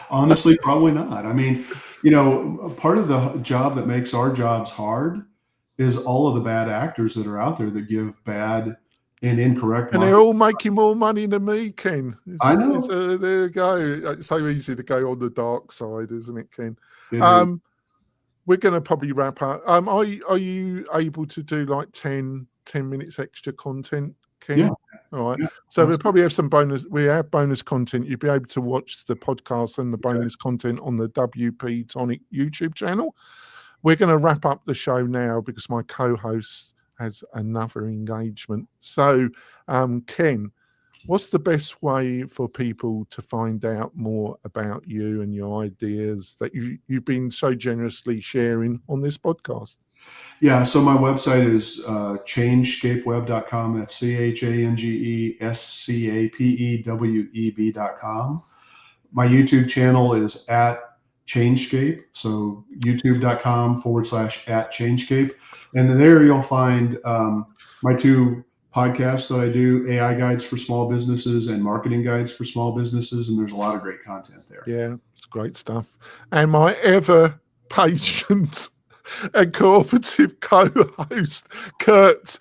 Honestly, probably not. I mean, part of the job that makes our jobs hard is all of the bad actors that are out there that give bad and incorrect. And they're all making more money than me, Ken. I know. There you go. It's so easy to go on the dark side, isn't it, Ken? We're going to probably wrap up. Are you able to do like 10 minutes extra content, Ken? Yeah. All right. Yeah, so we'll probably have some bonus. We have bonus content. You'll be able to watch the podcast and the bonus content on the WP-Tonic YouTube channel. We're going to wrap up the show now because my co-host has another engagement. So, Ken, what's the best way for people to find out more about you and your ideas that you've been so generously sharing on this podcast? Yeah, so my website is changescapeweb.com. That's ChangeScapeweb.com. My YouTube channel is at Changescape. So youtube.com/@Changescape. And there you'll find my two podcasts that I do, AI Guides for Small Businesses and Marketing Guides for Small Businesses. And there's a lot of great content there. Yeah, it's great stuff. And my ever patient and cooperative co-host, Kurt,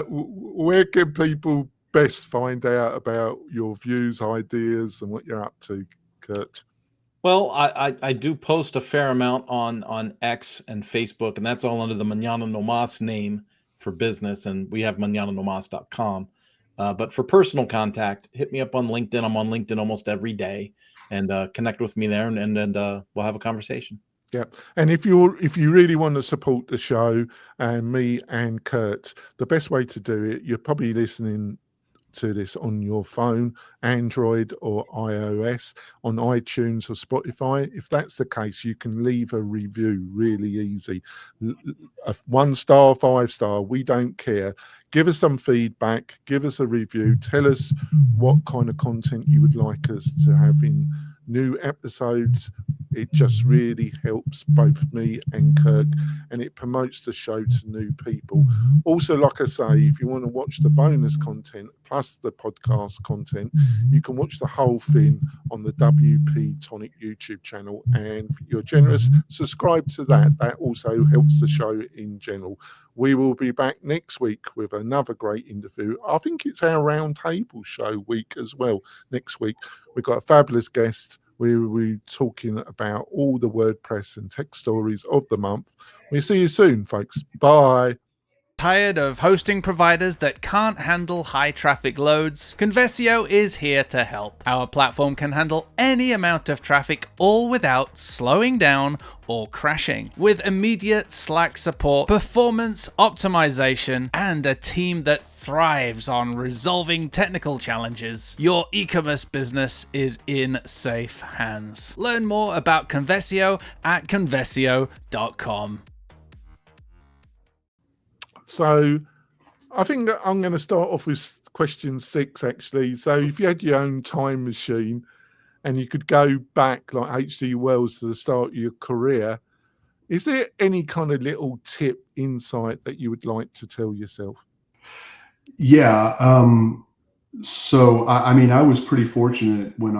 where can people best find out about your views, ideas, and what you're up to, Kurt? Well, I do post a fair amount on X and Facebook, and that's all under the Mañana No Mas name for business, and we have mañananomas.com. But for personal contact, hit me up on LinkedIn. I'm on LinkedIn almost every day, and connect with me there, and we'll have a conversation. Yeah, and if you really want to support the show and me and Kurt, the best way to do it, you're probably listening to this on your phone, Android or iOS, on iTunes or Spotify. If that's the case, you can leave a review really easy. 1 star, 5 star, we don't care. Give us some feedback, give us a review, tell us what kind of content you would like us to have in new episodes. It just really helps both me and Kirk, and it promotes the show to new people. Also, like I say, if you want to watch the bonus content plus the podcast content, you can watch the whole thing on the WP-Tonic YouTube channel. And if you're generous, subscribe to that. That also helps the show in general. We will be back next week with another great interview. I think it's our roundtable show week as well. Next week, we've got a fabulous guest. We'll be talking about all the WordPress and tech stories of the month. We'll see you soon, folks. Bye. tired of hosting providers that can't handle high traffic loads? Conversio is here to help. Our platform can handle any amount of traffic, all without slowing down or crashing. With immediate Slack support, performance optimization, and a team that thrives on resolving technical challenges, your e-commerce business is in safe hands. Learn more about Conversio at conversio.com. So I think that I'm going to start off with question 6, actually. So if you had your own time machine and you could go back like H.G. Wells to the start of your career, is there any kind of little tip, insight that you would like to tell yourself? Yeah. So, I mean, I was pretty fortunate when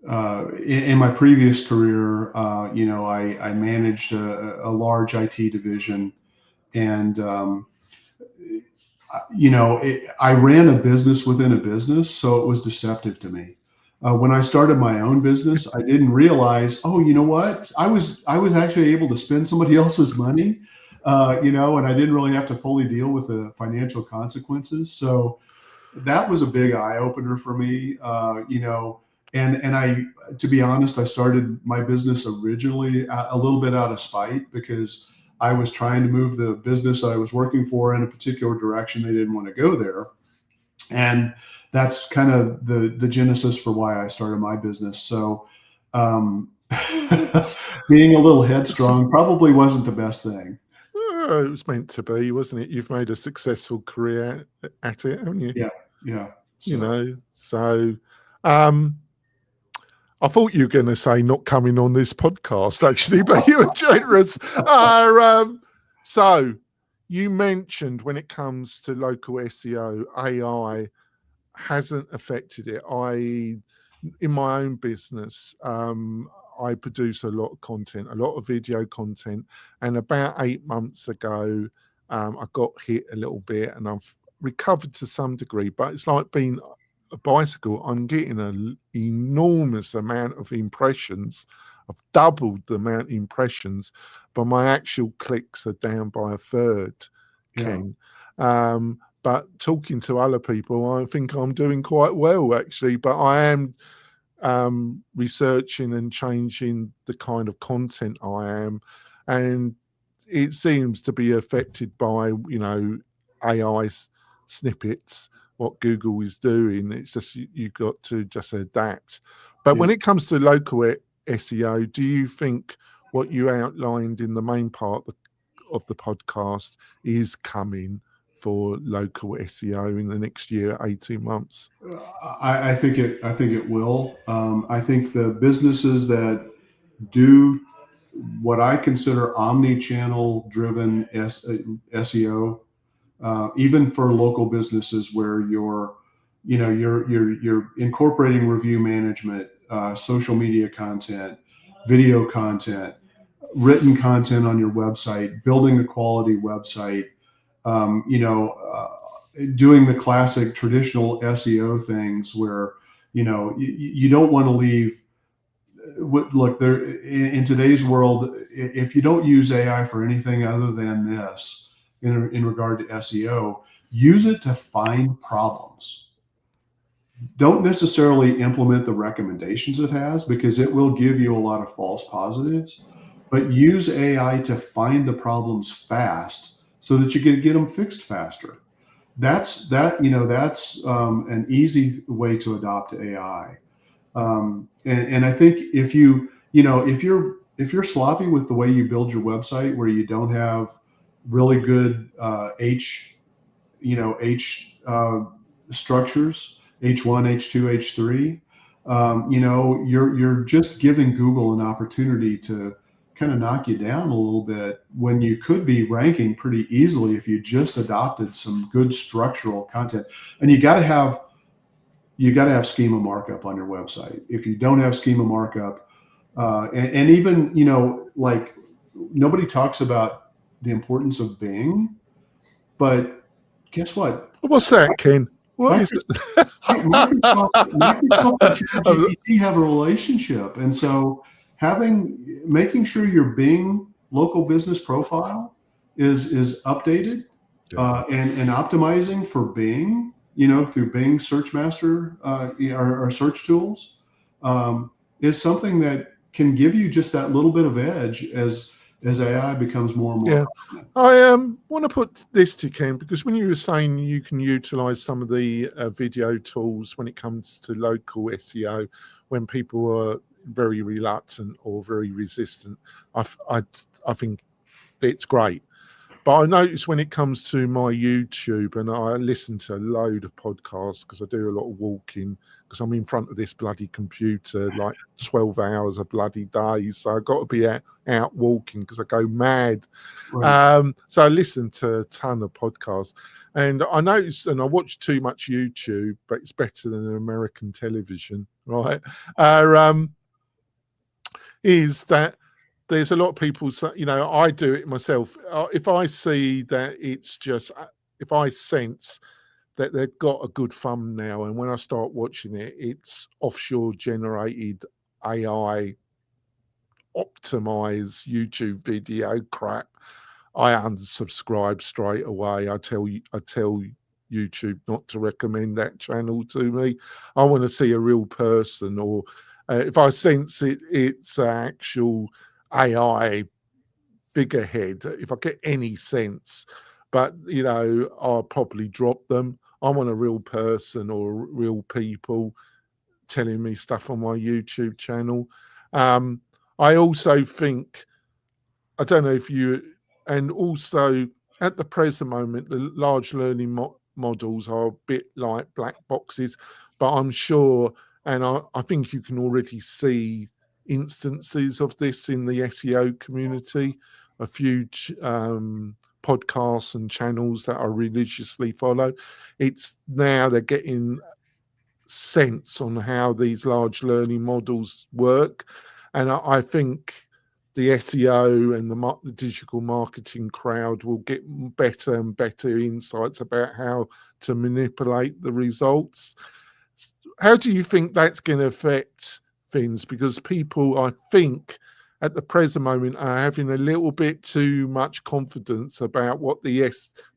in my previous career, I managed a large IT division, and I ran a business within a business, so it was deceptive to me. When I started my own business, I didn't realize, oh, you know what? I was actually able to spend somebody else's money, and I didn't really have to fully deal with the financial consequences. So that was a big eye opener for me, and I, to be honest, I started my business originally a little bit out of spite, because I was trying to move the business I was working for in a particular direction. They didn't want to go there. And that's kind of the genesis for why I started my business. So being a little headstrong probably wasn't the best thing. It was meant to be, wasn't it? You've made a successful career at it, haven't you? Yeah. So I thought you were going to say not coming on this podcast, actually, but you were generous. So you mentioned when it comes to local SEO, AI hasn't affected it. In my own business, I produce a lot of content, a lot of video content. And about 8 months ago, I got hit a little bit, and I've recovered to some degree, but it's like being a bicycle. I'm getting an enormous amount of impressions. I've doubled the amount of impressions, but my actual clicks are down by a third, Ken. But talking to other people, I think I'm doing quite well, actually. But I am researching and changing the kind of content I am, and it seems to be affected by AI snippets, what Google is doing. It's just you've got to just adapt. But when it comes to local SEO, do you think what you outlined in the main part of the podcast is coming for local SEO in the next year, 18 months? I think it will. I think the businesses that do what I consider omni-channel driven SEO, even for local businesses where you're incorporating review management, social media content, video content, written content on your website, building a quality website, doing the classic traditional SEO things where, you don't want to leave. Look, there in today's world, if you don't use AI for anything other than this, in regard to SEO, use it to find problems. Don't necessarily implement the recommendations it has, because it will give you a lot of false positives, but use AI to find the problems fast so that you can get them fixed faster. That's an easy way to adopt AI. And I think if you're sloppy with the way you build your website, where you don't have really good H structures, H1, H2, H3, you're just giving Google an opportunity to kind of knock you down a little bit, when you could be ranking pretty easily if you just adopted some good structural content. And you got to have schema markup on your website. If you don't have schema markup, and even, like, nobody talks about the importance of Bing, but guess what? What's that, Ken? What is it? Microsoft and ChatGPT have a relationship, and so making sure your Bing local business profile is updated and optimizing for Bing, through Bing Search Master, our search tools, is something that can give you just that little bit of edge as AI becomes more and more. Yeah, I want to put this to Ken, because when you were saying you can utilize some of the video tools when it comes to local SEO, when people are very reluctant or very resistant, I think it's great. But I notice when it comes to my YouTube, and I listen to a load of podcasts because I do a lot of walking, because I'm in front of this bloody computer like 12 hours a bloody day. So I've got to be out walking because I go mad. Right. So I listen to a ton of podcasts, and I notice, and I watch too much YouTube, but it's better than American television, right? Is that there's a lot of people, I do it myself. If I see that it's just, if I sense that they've got a good thumbnail, and when I start watching it, it's offshore generated AI optimized YouTube video crap, I unsubscribe straight away. I tell YouTube not to recommend that channel to me. I want to see a real person, or if I sense it's actual AI figurehead, if I get any sense, but I'll probably drop them. I want a real person or real people telling me stuff on my YouTube channel. I also think, I don't know if you, and also at the present moment, the large learning models are a bit like black boxes, but I'm sure, and I think you can already see instances of this in the SEO community, a few podcasts and channels that I religiously follow. It's now they're getting sense on how these large learning models work. And I think the SEO and the digital marketing crowd will get better and better insights about how to manipulate the results. How do you think that's going to affect things? Because people, I think, at the present moment are having a little bit too much confidence about what the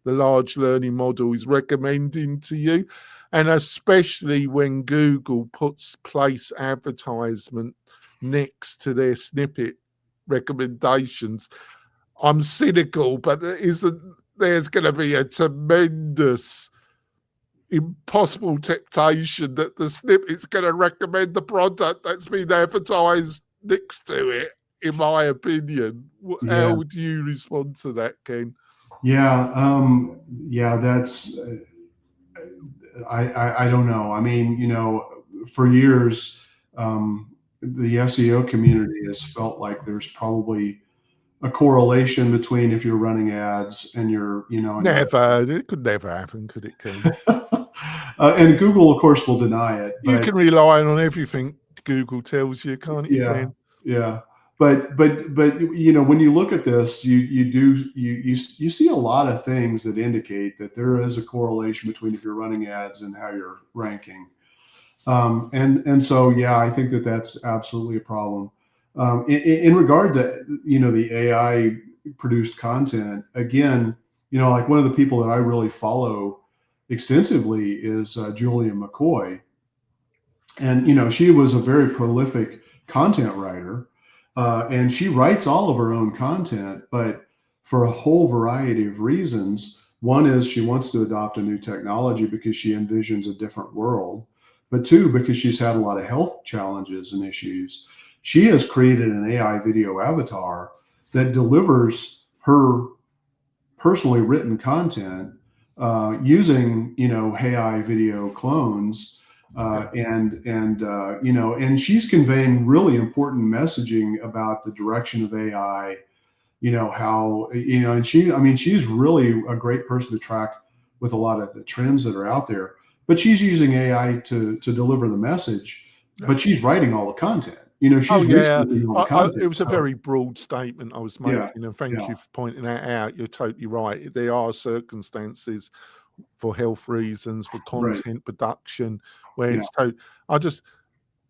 large learning model is recommending to you. And especially when Google puts place advertisement next to their snippet recommendations. I'm cynical, but there's going to be a tremendous impossible temptation that the snippet's going to recommend the product that's been advertised next to it, in my opinion. Yeah. How would you respond to that, Ken? Yeah, that's, I don't know. I mean, for years, the SEO community has felt like there's probably a correlation between if you're running ads and you're, Never. It could never happen, could it, Ken? And Google, of course, will deny it. You can rely on everything Google tells you, can't you, Yeah, Ken? yeah. But when you look at this, you see a lot of things that indicate that there is a correlation between if you're running ads and how you're ranking. And so, yeah, I think that's absolutely a problem. In regard to, the AI produced content, again, like one of the people that I really follow extensively is Julia McCoy. And, she was a very prolific content writer, and she writes all of her own content, but for a whole variety of reasons. One is she wants to adopt a new technology because she envisions a different world. But two, because she's had a lot of health challenges and issues, she has created an AI video avatar that delivers her personally written content using, AI video clones. And she's conveying really important messaging about the direction of AI, how, and she's really a great person to track with a lot of the trends that are out there, but she's using AI to deliver the message, but she's writing all the content. She's researching all the content. It was a very broad statement I was making, and thank you for pointing that out. You're totally right. There are circumstances for health reasons, for content production, where it's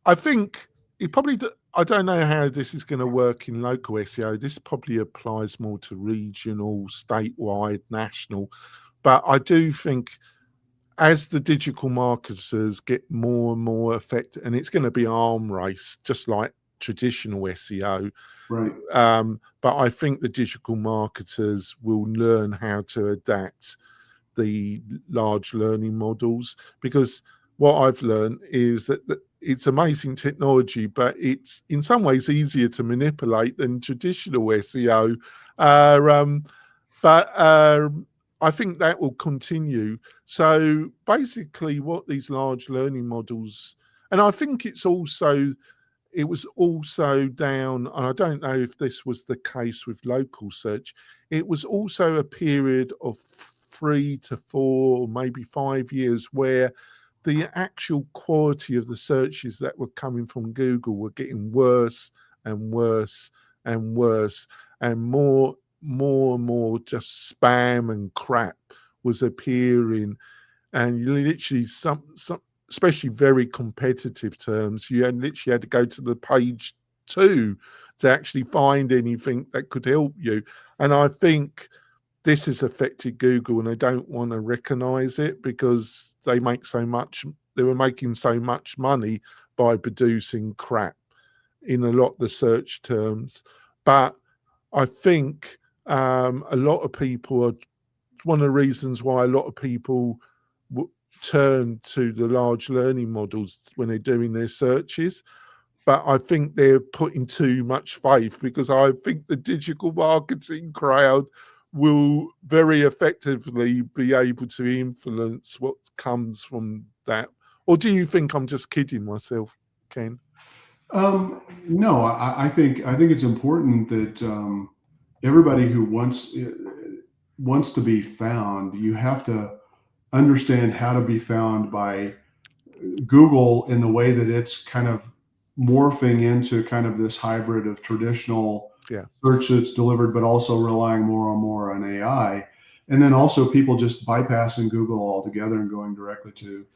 I think it probably, I don't know how this is going to work in local SEO. This probably applies more to regional, statewide, national. But I do think as the digital marketers get more and more effective, and it's going to be arm race, just like traditional SEO. Right. But I think the digital marketers will learn how to adapt the large learning models, because what I've learned is that it's amazing technology, but it's in some ways easier to manipulate than traditional SEO. But I think that will continue. So basically what these large learning models, and I think it was also down, and I don't know if this was the case with local search, it was also a period of 3 to 4, maybe 5 years where the actual quality of the searches that were coming from Google were getting worse and worse and worse, and more and more just spam and crap was appearing. And you literally some especially very competitive terms, you literally had to go to the page 2 to actually find anything that could help you. And I think this has affected Google, and they don't want to recognize it because they were making so much money by producing crap in a lot of the search terms. But I think a lot of people one of the reasons why a lot of people turn to the large learning models when they're doing their searches. But I think they're putting too much faith, because I think the digital marketing crowd will very effectively be able to influence what comes from that. Or do you think I'm just kidding myself, Ken? No, I think it's important that everybody who wants to be found, you have to understand how to be found by Google in the way that it's kind of morphing into kind of this hybrid of traditional search that's delivered, but also relying more and more on AI. And then also people just bypassing Google altogether and going directly to,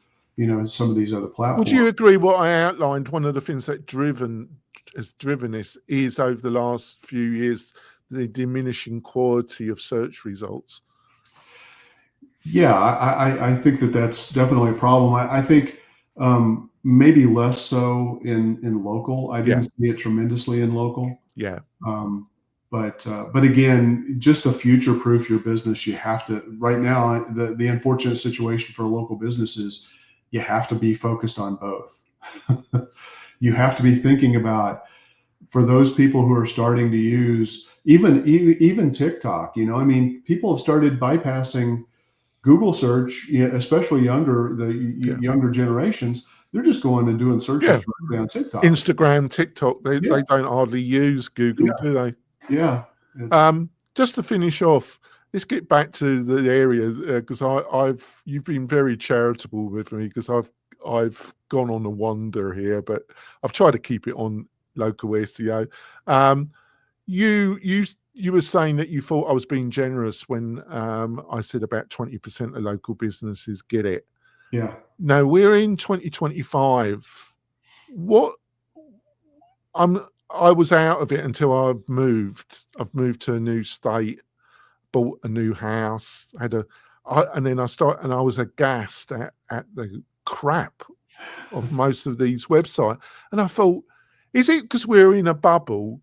some of these other platforms. Would you agree what I outlined? One of the things that has driven this is over the last few years, the diminishing quality of search results. Yeah, I think that's definitely a problem. I think maybe less so in local. I didn't see it tremendously in local. Yeah. But again, just to future-proof your business, you have to. Right now, the unfortunate situation for a local business is you have to be focused on both. You have to be thinking about, for those people who are starting to use even TikTok. People have started bypassing Google search, especially younger generations. They're just going and doing searches directly on TikTok. Instagram, TikTok, they don't hardly use Google, do they? Yeah. Just to finish off, let's get back to the area, because you've been very charitable with me, because I've gone on a wander here, but I've tried to keep it on local SEO. You were saying that you thought I was being generous when I said about 20% of local businesses get it. Yeah. Now we're in 2025. I was out of it until I've moved. I've moved to a new state, bought a new house, and then I was aghast at the crap of most of these websites. And I thought, is it because we're in a bubble?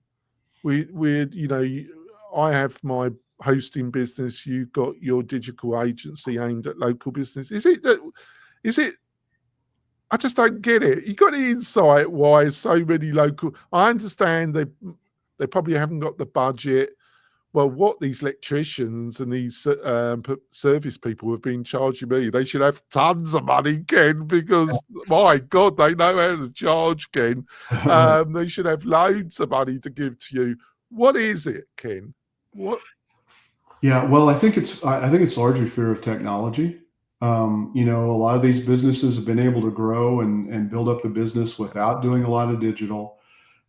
I have my hosting business, you've got your digital agency aimed at local business. Is it I just don't get it. You got any insight why so many local? I understand they probably haven't got the budget. Well, what these electricians and these service people have been charging me, they should have tons of money, Ken, because my God, they know how to charge, Ken. They should have loads of money to give to you. What is it, Ken? What? Yeah, well, I think it's largely fear of technology. A lot of these businesses have been able to grow and build up the business without doing a lot of digital.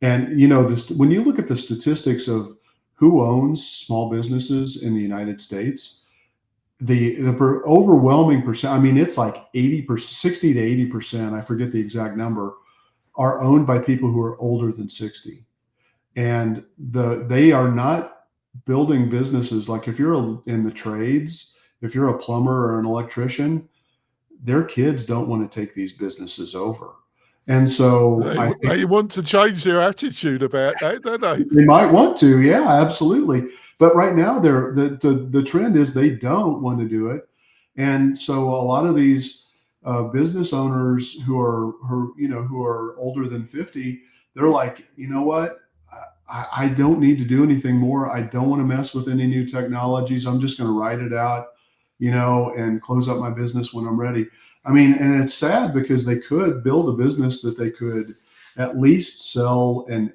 And when you look at the statistics of who owns small businesses in the United States, the overwhelming percent, it's like 80%, 60 to 80%, I forget the exact number, are owned by people who are older than 60. And they are not building businesses. Like if you're in the trades, if you're a plumber or an electrician, their kids don't want to take these businesses over. And so they want to change their attitude about that, don't they? They might want to, yeah, absolutely. But right now, the trend is they don't want to do it, and so a lot of these business owners who are older than 50, they're like, you know what? I don't need to do anything more. I don't want to mess with any new technologies. I'm just going to ride it out, and close up my business when I'm ready. I mean, and it's sad because they could build a business that they could at least sell and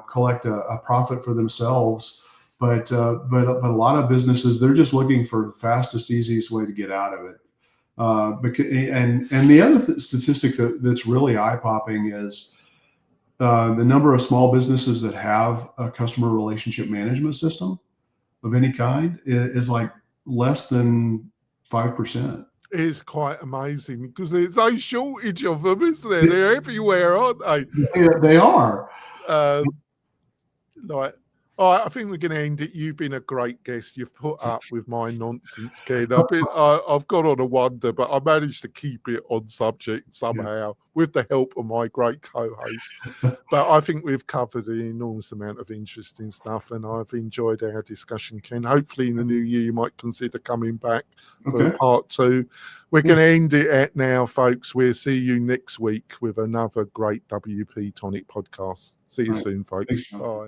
collect a profit for themselves. But a lot of businesses, they're just looking for the fastest, easiest way to get out of it. And the other statistic that's really eye popping is the number of small businesses that have a customer relationship management system of any kind is like less than 5%. It's quite amazing because there's no shortage of them, isn't there? They're everywhere, aren't they? Yeah, they are. All right, I think we're going to end it. You've been a great guest. You've put up with my nonsense, Ken. I've got on a wonder, but I managed to keep it on subject somehow with the help of my great co-host. But I think we've covered an enormous amount of interesting stuff, and I've enjoyed our discussion, Ken. Hopefully in the new year you might consider coming back for part 2. We're going to end it at now, folks. We'll see you next week with another great WP Tonic podcast. See you soon, folks. Thanks, Bye.